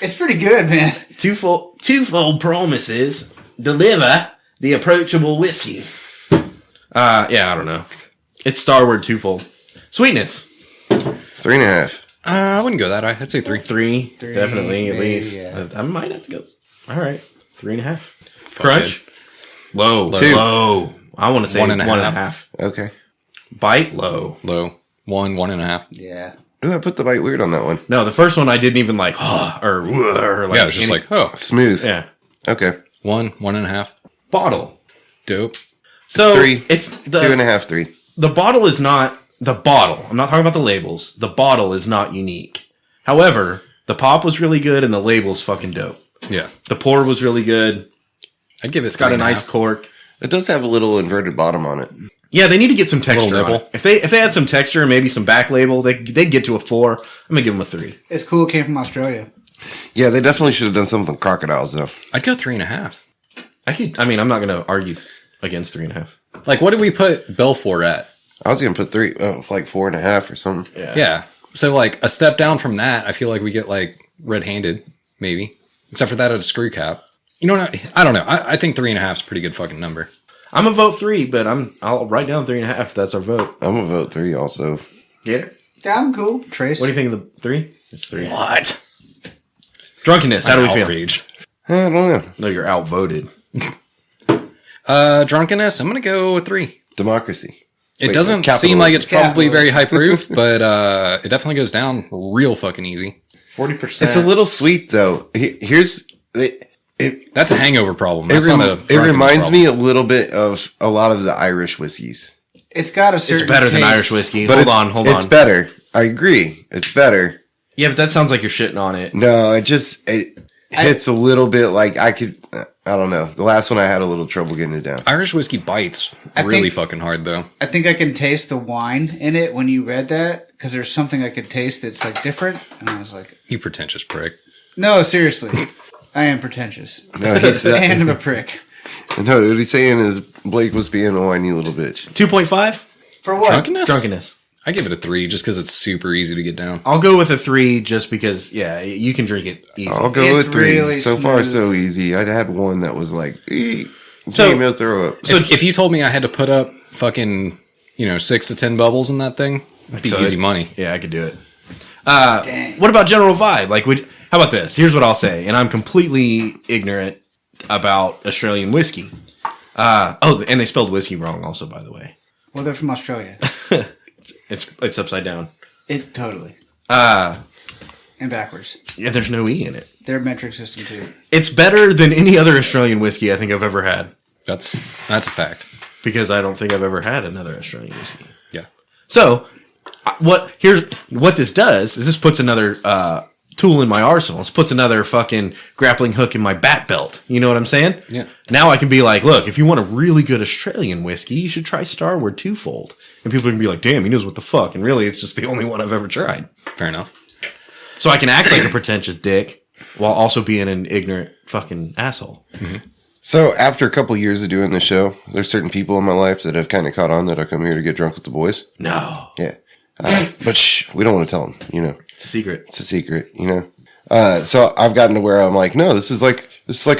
It's pretty good, man. Twofold promises deliver the approachable whiskey. Yeah, I don't know. It's Starward twofold. Sweetness. 3.5. I wouldn't go that high. I'd say 3. Three definitely, at maybe, least. yeah. I might have to go. All right. 3.5. Crunch. Low. 2. Low. I want to say 1.5. Okay. Bite. Low. Low. 1.5. Yeah. Ooh, I put the bite weird on that one. No, the first one I didn't even like, or like. Yeah, it's just like, oh, Smooth. Yeah. Okay. 1.5. Bottle. Dope. So 3. it's the 2.5, 3. The bottle is not the bottle. I'm not talking about the labels. The bottle is not unique. However, the pop was really good and the label's fucking dope. Yeah. The pour was really good. I'd give it It's got a nice 3.5. cork. It does have a little inverted bottom on it. Yeah, they need to get some texture on nipple. it. If they had some texture and maybe some back label, they'd get to a 4. I'm gonna give them a 3. It's cool. It came from Australia. Yeah, they definitely should have done something with crocodiles, though. I'd go 3.5. I'm not gonna argue against 3.5. Like, what did we put Belfort at? I was going to put 3, like 4.5 or something. Yeah. So, like, a step down from that, I feel like we get, like, red-handed, maybe. Except for that at a screw cap. You know what? I don't know. I think 3.5 is a pretty good fucking number. I'm gonna vote 3, but I'll write down 3.5. That's our vote. I'm going to vote 3 also. Get it? Yeah, I'm cool. Trace. What do you think of the 3? It's 3. What? Drunkenness. How do we feel? Outrage. I don't know. No, you're outvoted. Drunkenness, I'm going to go with 3. Democracy. It Wait, doesn't capitalism. seem like it's probably Capitalism. very high proof, but it definitely goes down real fucking easy. 40%. It's a little sweet, though. Here's... That's a hangover problem. It, That's not a it reminds problem. me a little bit of a lot of the Irish whiskeys. It's got a certain It's better than taste. Irish whiskey. But Hold It's on. better. I agree. It's better. Yeah, but that sounds like you're shitting on it. No, it hits a little bit like I don't know. The last one I had a little trouble getting it down. Irish whiskey bites I really think- fucking hard, though. I think I can taste the wine in it when you read that because there's something I could taste that's like different, and I was like, You pretentious prick. "No, seriously, I am pretentious No, he's and I'm a prick." no, what he's saying is Blake was being a whiny little bitch. 2.5? For what? Drunkenness? Drunkenness. I give it a 3 just because it's super easy to get down. I'll go with a 3 just because, yeah, you can drink it easy. I'll go It's with 3. really So far, smooth. so easy. I had one that was like, So- came out throw up. So- If you told me I had to put up fucking, 6 to 10 bubbles in that thing, it'd be could. easy money. Yeah, I could do it. Dang. What about general vibe? Like, how about this? Here's what I'll say, and I'm completely ignorant about Australian whiskey. And they spelled whiskey wrong also, by the way. Well, they're from Australia. It's upside down. It totally Uh, and backwards. yeah, there's no E in it. Their metric system too. It's better than any other Australian whiskey I think I've ever had, That's a fact. because I don't think I've ever had another Australian whiskey. Yeah. So, what this does is this puts another tool in my arsenal. This puts another fucking grappling hook in my bat belt. You know what I'm saying? Yeah. Now I can be like, look, if you want a really good Australian whiskey, you should try Starward Twofold. And people can be like, damn, he knows what the fuck. And really, it's just the only one I've ever tried. Fair enough. So I can act like a pretentious dick while also being an ignorant fucking asshole. So after a couple years of doing the show, there's certain people in my life that have kind of caught on that I come here to get drunk with the boys. No. Yeah. But shh, we don't want to tell them, It's a secret. It's a secret, So I've gotten to where I'm like, no, this is like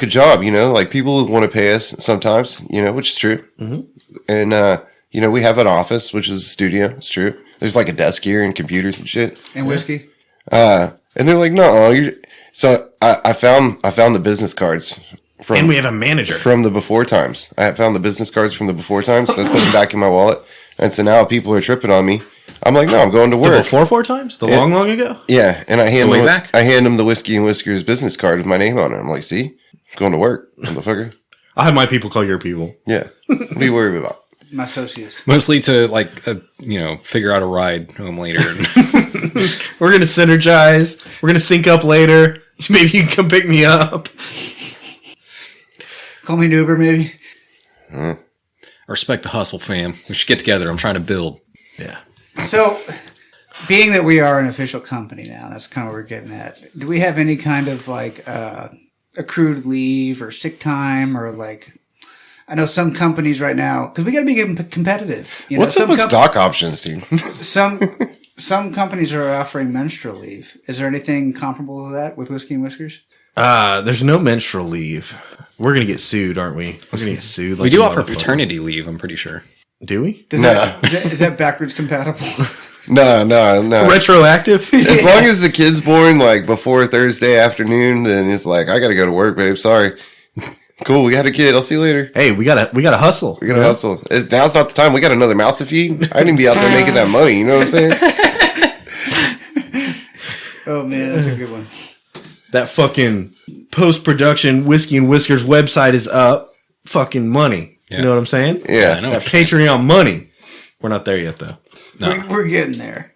a job, like people want to pay us sometimes, which is true. Mm-hmm. And, we have an office, which is a studio. It's true. There's like a desk here and computers and shit. And whiskey. And they're like, no, so I found the business cards And we have a manager. From the before times. I have found the business cards from the before times. And I put them back in my wallet. And so now people are tripping on me. I'm like, no, I'm going to The work. before 4 times? The long ago? Yeah, and I hand way them, back? I hand them the Whiskey and Whiskers business card with my name on it. I'm like, see, I'm going to work, motherfucker. I'll have my people call your people. Yeah, what are you worried about? My associates. Mostly to figure out a ride home later. We're going to synergize. We're going to sync up later. Maybe you can come pick me up. Call me an Uber, maybe. I respect the hustle, fam. We should get together. I'm trying to build. Yeah. So, being that we are an official company now, that's kind of what we're getting at. Do we have any kind of accrued leave or sick time or I know some companies right now, because we got to be getting competitive. What's up with stock options, dude? Some companies are offering menstrual leave. Is there anything comparable to that with Whiskey and Whiskers? There's no menstrual leave. We're going to get sued, aren't we? We're going to get sued. We do offer paternity leave, I'm pretty sure. Do we? Is that backwards compatible? No. Retroactive? As long as the kid's born before Thursday afternoon, then it's like, I got to go to work, babe. Sorry. Cool, we got a kid. I'll see you later. Hey, we gotta hustle. We gotta hustle. Now's not the time. We got another mouth to feed. I didn't be out there making that money. You know what I'm saying? Oh man, that's a good one. That fucking post-production Whiskey and Whiskers website is up. Fucking money. Yeah. You know what I'm saying? Yeah. I know. That Patreon money. We're not there yet, though. No. We're getting there.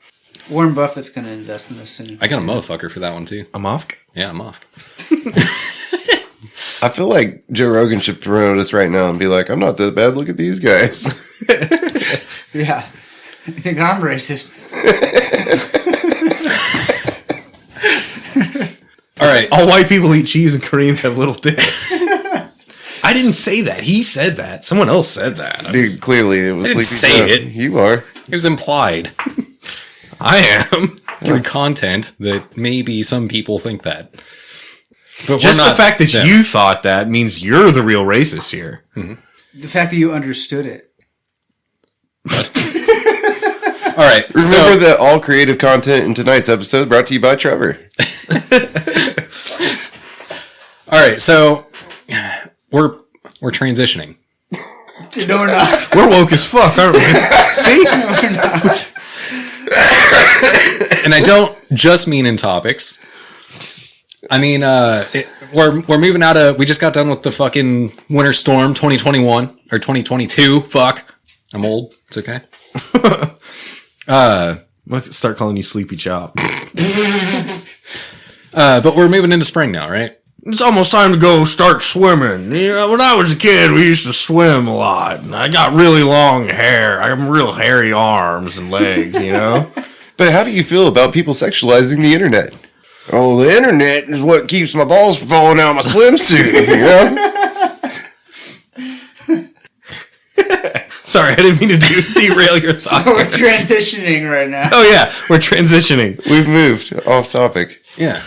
Warren Buffett's going to invest in this soon. I got a motherfucker for that one, too. I'm off. Yeah, I'm off. I feel like Joe Rogan should promote us right now and be like, I'm not that bad. Look at these guys. Yeah. You think I'm racist? All right. All white people eat cheese and Koreans have little dicks. I didn't say that. He said that. Someone else said that. Dude, clearly it was I didn't Sleepy say Joe. it. You are. It was implied I am. through content that maybe some people think that. But Just the fact that you thought that means you're the real racist here. The fact that you understood it. All right. Remember that all creative content in tonight's episode brought to you by Trevor. All right. So we're transitioning. No, we're not. We're woke as fuck, aren't we? See? No, we're not. And I don't just mean in topics. I mean, we're moving out of. We just got done with the fucking winter storm 2021 or 2022. Fuck, I'm old. It's okay. I'm going to start calling you Sleepy Chop. But we're moving into spring now, right? It's almost time to go start swimming. You know, when I was a kid, we used to swim a lot. And I got really long hair. I have real hairy arms and legs, you know? But how do you feel about people sexualizing the internet? Oh, the internet is what keeps my balls from falling out of my swimsuit, you know? Sorry, I didn't mean to derail your thought. So we're transitioning right now. Oh, yeah, we're transitioning. We've moved off topic. Yeah.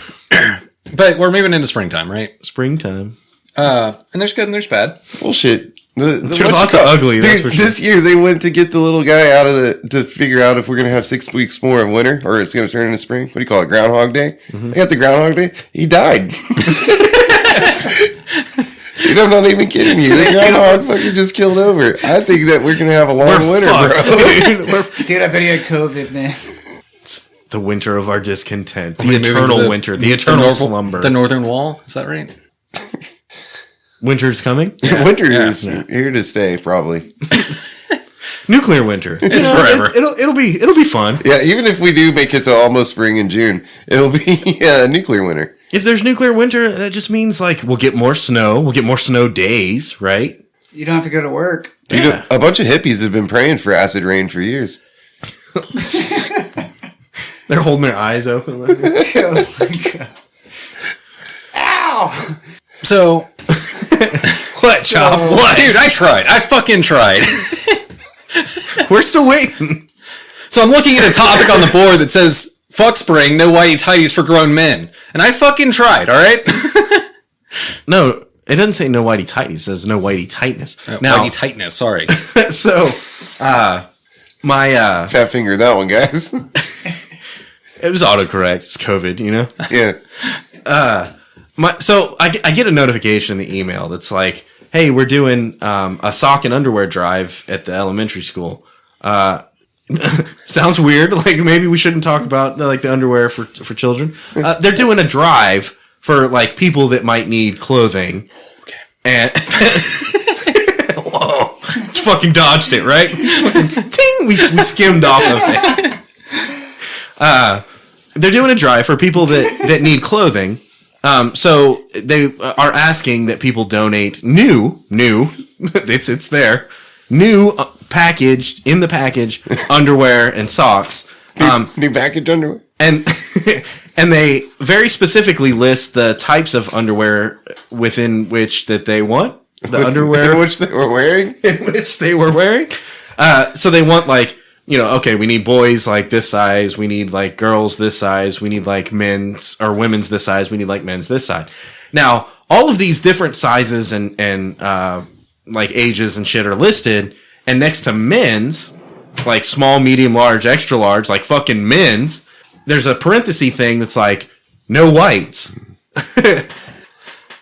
But we're moving into springtime, right? Springtime. And there's good and there's bad. Bullshit. There's lots of ugly, that's for sure. This year they went to get the little guy out of to figure out if we're going to have 6 weeks more of winter or it's going to turn into spring. What do you call it? Groundhog Day? They got the Groundhog Day. He died. Dude, I'm not even kidding you. The groundhog fucking just killed over. I think that we're going to have a long winter, fucked, bro. dude. Dude, I bet he had COVID, man. The winter of our discontent. The Are we moving eternal to winter. The eternal slumber. The northern wall. Is that right? Winter's coming? Winter is here to stay, probably. Nuclear winter. It's forever. It'll be fun. Yeah, even if we do make it to almost spring in June, it'll be nuclear winter. If there's nuclear winter, that just means we'll get more snow. We'll get more snow days, right? You don't have to go to work. Dude, Yeah. a bunch of hippies have been praying for acid rain for years. They're holding their eyes open. Oh my God. Ow! So, What, Chop? What? dude, I tried. I fucking tried. We're still waiting. So I'm looking at a topic on the board that says, fuck spring, no whitey tighties for grown men. And I fucking tried, alright? No, it doesn't say no whitey tighties. It says no whitey tightness. Now, Whitey tightness, sorry. so, my, Fat finger that one, guys. it was autocorrect. It's COVID, you know? Yeah. So I get a notification in the email that's like, hey, we're doing a sock and underwear drive at the elementary school. Sounds weird. Like maybe we shouldn't talk about the underwear for children. They're doing a drive for like people that might need clothing. Okay. And whoa, just fucking dodged it, right? Ting, we skimmed off of it. They're doing a drive for people that need clothing. So they are asking that people donate new, it's there, new packaged in the package underwear and socks. New package underwear. And and they very specifically list the types of underwear within which that they want the underwear in which they were wearing. So they want like, okay, we need boys like this size, we need like girls this size, we need like men's or women's this size, we need like men's this size. Now, all of these different sizes and like ages and shit are listed, and next to men's, like small, medium, large, extra large, like fucking men's, there's a parenthesis thing that's like no whites.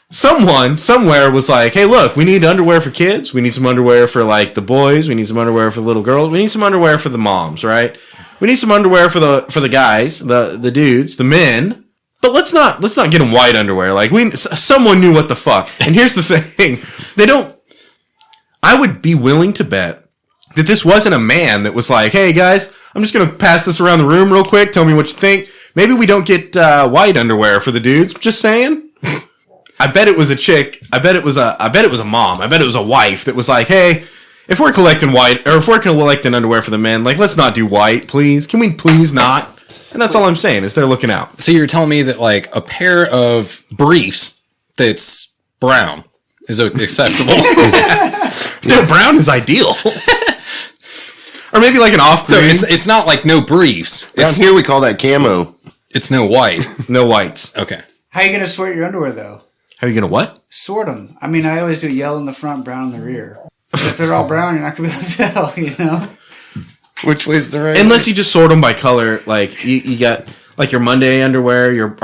Someone somewhere was like, hey, look, we need underwear for kids. We need some underwear for like the boys. We need some underwear for the little girls. We need some underwear for the moms, right? We need some underwear for the guys, the dudes, the men. But let's not get them white underwear. Like someone knew what the fuck. And here's the thing. I would be willing to bet that this wasn't a man that was like, hey guys, I'm just going to pass this around the room real quick. Tell me what you think. Maybe we don't get white underwear for the dudes. Just saying. I bet it was a chick. I bet it was a mom. I bet it was a wife that was like, hey, if we're collecting white or if we're collecting underwear for the men, like, let's not do white, please. Can we please not? And that's all I'm saying is they're looking out. So you're telling me that like a pair of briefs that's brown is acceptable? No, brown is ideal. Or maybe like an off green. So it's not like no briefs. Down here we call that camo. It's no white. No whites. Okay. How are you going to sort your underwear, though? How are you going to what? Sort them. I mean, I always do yellow in the front, brown in the rear. If they're all brown, you're not going to be able to tell, Which way's the right? Unless you just sort them by color. Like, you got, like, your Monday underwear, your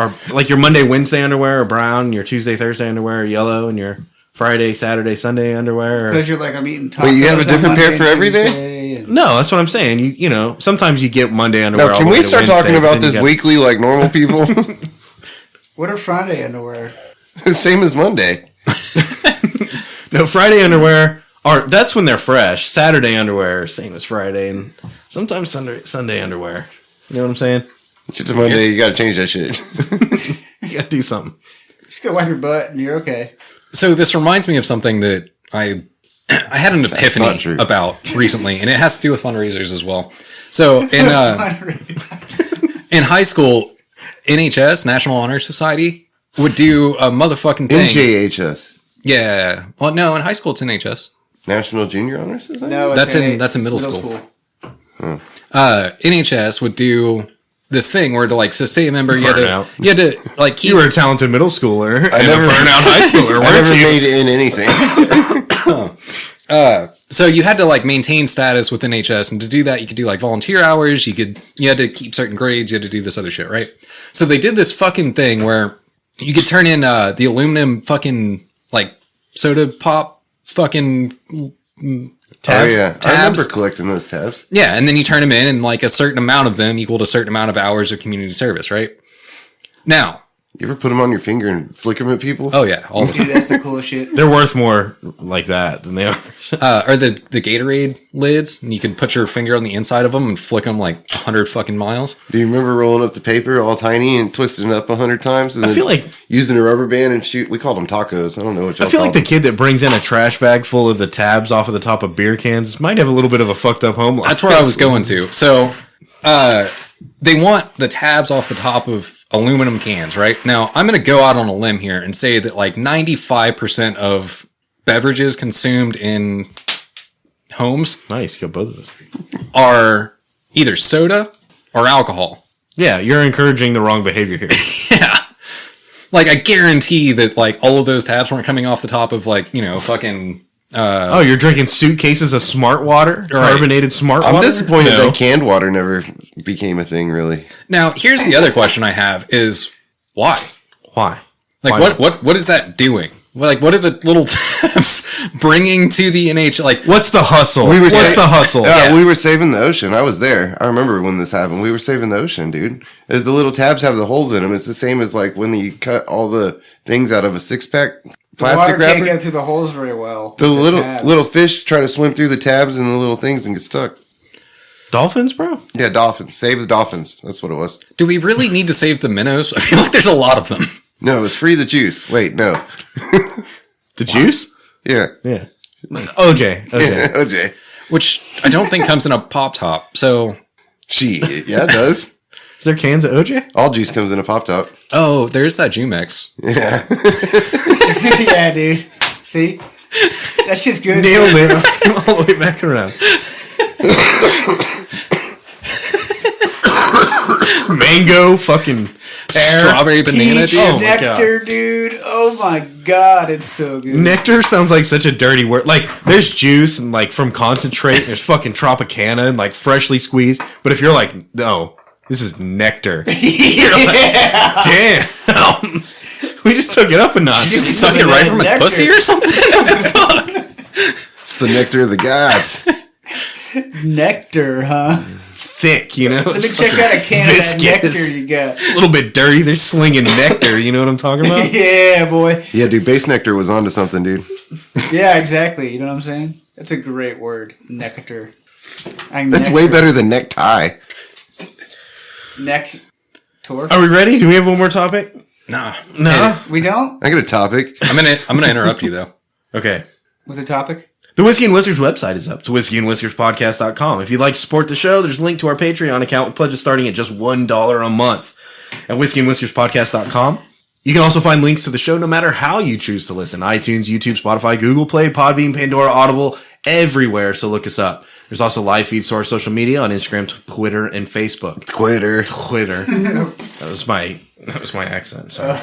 Monday, Wednesday underwear are brown, your Tuesday, Thursday underwear are yellow, and your Friday, Saturday, Sunday underwear. Because you're like, I'm eating tacos. But you have a different pair for every day? No, that's what I'm saying. You know, sometimes you get Monday underwear. Now, can we start talking about this weekly like normal people? What are Friday underwear? Same as Monday. No, Friday underwear that's when they're fresh. Saturday underwear, same as Friday, and sometimes Sunday underwear. You know what I'm saying? Get to Monday, you got to change that shit. You got to do something. Just gotta wipe your butt, and you're okay. So this reminds me of something that I had an epiphany about recently, and it has to do with fundraisers as well. So in high school, NHS, National Honor Society, would do a motherfucking thing. NJHS. Yeah. Well, no, in high school it's NHS. National Junior Honor Society? No, that's in middle school. Huh. NHS would do this thing where to like say a member you had to like keep, you were a talented middle schooler. I never burn out high schooler. I never made it in anything. So you had to like maintain status with NHS, and to do that you could do like volunteer hours, you had to keep certain grades, you had to do this other shit, right? So they did this fucking thing where you could turn in the aluminum fucking like soda pop fucking tabs. Oh yeah, tabs. I remember collecting those tabs. Yeah, and then you turn them in, and like a certain amount of them equaled a certain amount of hours of community service, right? Now, you ever put them on your finger and flick them at people? Oh yeah, all the time. Dude, that's the coolest shit. They're worth more like that than they are. Or the Gatorade lids, and you can put your finger on the inside of them and flick them like 100 fucking miles. Do you remember rolling up the paper all tiny and twisting it up 100 times? And I feel like using a rubber band and shoot. We called them tacos. I don't know what y'all I feel like them. the kid that brings in a trash bag full of the tabs off of the top of beer cans might have a little bit of a fucked up home life. That's where I was going to. So, they want the tabs off the top of aluminum cans, right? Now, I'm going to go out on a limb here and say that like 95% of beverages consumed in homes Nice, you got both of us. are either soda or alcohol. Yeah, you're encouraging the wrong behavior here. Yeah. Like, I guarantee that, like, all of those tabs weren't coming off the top of, like, fucking... Oh, you're drinking suitcases of smart water? Carbonated smart water? I'm disappointed No. that canned water never became a thing, really. Now, here's the other question I have is, why? Why? Like what is that doing? Like, what are the little tabs bringing to the NH? Like, What's the hustle? We were What's the hustle? We were saving the ocean. I was there. I remember when this happened. We were saving the ocean, dude. As the little tabs have the holes in them. It's the same as like when you cut all the things out of a 6-pack The plastic water wrapper. can't get through the holes very well. The little tabs. fish try to swim through the tabs and the little things and get stuck. Dolphins, bro? Yeah, dolphins. Save the dolphins. That's what it was. do we really need to save the minnows? I feel like there's a lot of them. No, it was free the juice. Wait, no. The juice? Yeah. Yeah. OJ. OJ. Which I don't think comes in a pop top. So, Shit. Yeah, it does. Is there cans of OJ? All juice comes in a pop top. oh, there's that Jumex. Yeah. Yeah, dude. See? That shit's good. Nailed it. All the way back around. Mango, fucking pear. Strawberry banana, Peach dude. Oh my nectar, dude. Oh my god, it's so good. Nectar sounds like such a dirty word. Like, there's juice and like from concentrate. There's fucking Tropicana and like freshly squeezed. But if you're like, no, this is nectar. You're like, damn. We just took it up a notch. You just suck it right from its Nectar. pussy or something? It's the nectar of the gods. Nectar, huh? It's thick, you know? Let me It's check out a can of that viscous. nectar you got. A little bit dirty. They're slinging nectar. You know what I'm talking about? Yeah, boy. Yeah, dude, base nectar was onto something, dude. Yeah, exactly. You know what I'm saying? That's a great word. Nectar. That's way better than necktie. Nectar. Are we ready? Do we have one more topic? Nah. No. We don't? I got a topic. I'm gonna interrupt you though. Okay. With a topic? The Whiskey and Whiskers website is up. It's whiskeyandwhiskerspodcast.com. If you'd like to support the show, there's a link to our Patreon account with pledges starting at just $1 a month at whiskeyandwhiskerspodcast.com. You can also find links to the show no matter how you choose to listen. iTunes, YouTube, Spotify, Google Play, Podbean, Pandora, Audible, everywhere. So look us up. There's also live feeds to our social media on Instagram, Twitter, and Facebook. Twitter. That was my accent. Sorry.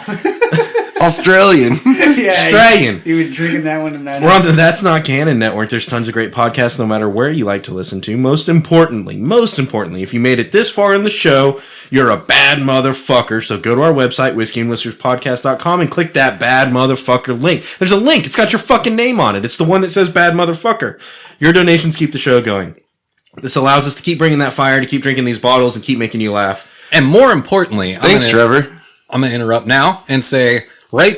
Australian. Yeah. Australian. You were drinking that one and that. We're on the That's Not Canon network. There's tons of great podcasts no matter where you like to listen to. Most importantly, if you made it this far in the show, you're a bad motherfucker. So go to our website, whiskeyandwhiskerspodcast.com, and click that bad motherfucker link. There's a link. It's got your fucking name on it. It's the one that says bad motherfucker. Your donations keep the show going. This allows us to keep bringing that fire, to keep drinking these bottles, and keep making you laugh. And more importantly, Thanks, Trevor. I'm gonna interrupt now and say right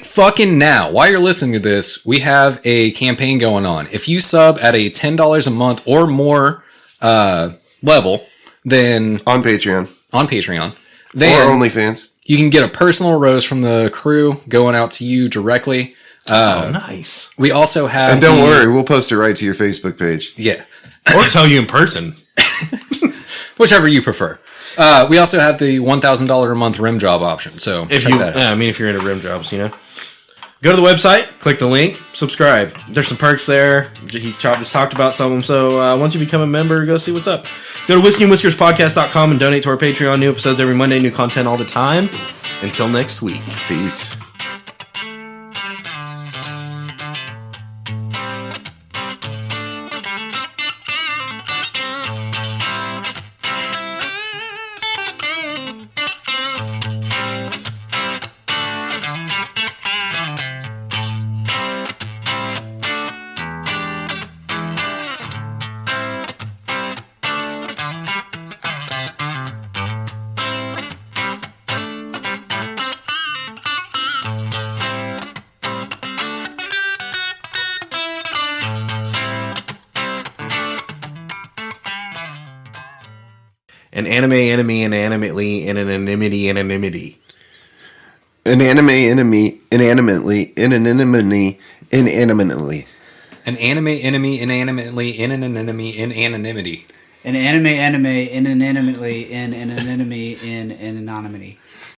fucking now, while you're listening to this, we have a campaign going on. If you sub at a $10 a month or more level, then On Patreon. then Or OnlyFans. you can get a personal rose from the crew going out to you directly. Nice. We also have And don't worry, we'll post it right to your Facebook page. Yeah. Or tell you in person. Whichever you prefer. We also have the $1,000 a month rim job option. So If check you, that out. if you're into rim jobs, you know. Go to the website, click the link, subscribe. There's some perks there. He just talked about some of them. So once you become a member, go see what's up. Go to whiskeyandwhiskerspodcast.com and donate to our Patreon. New episodes every Monday, new content all the time. Until next week. Peace. An anime, enemy, inanimately, and an anonymity, anonymity. An anime enemy, inanimately, inanimity, inanimately. An anime enemy inanimately in an enemy in anonymity. An anime, inanimately, in an enemy, in an anonymity.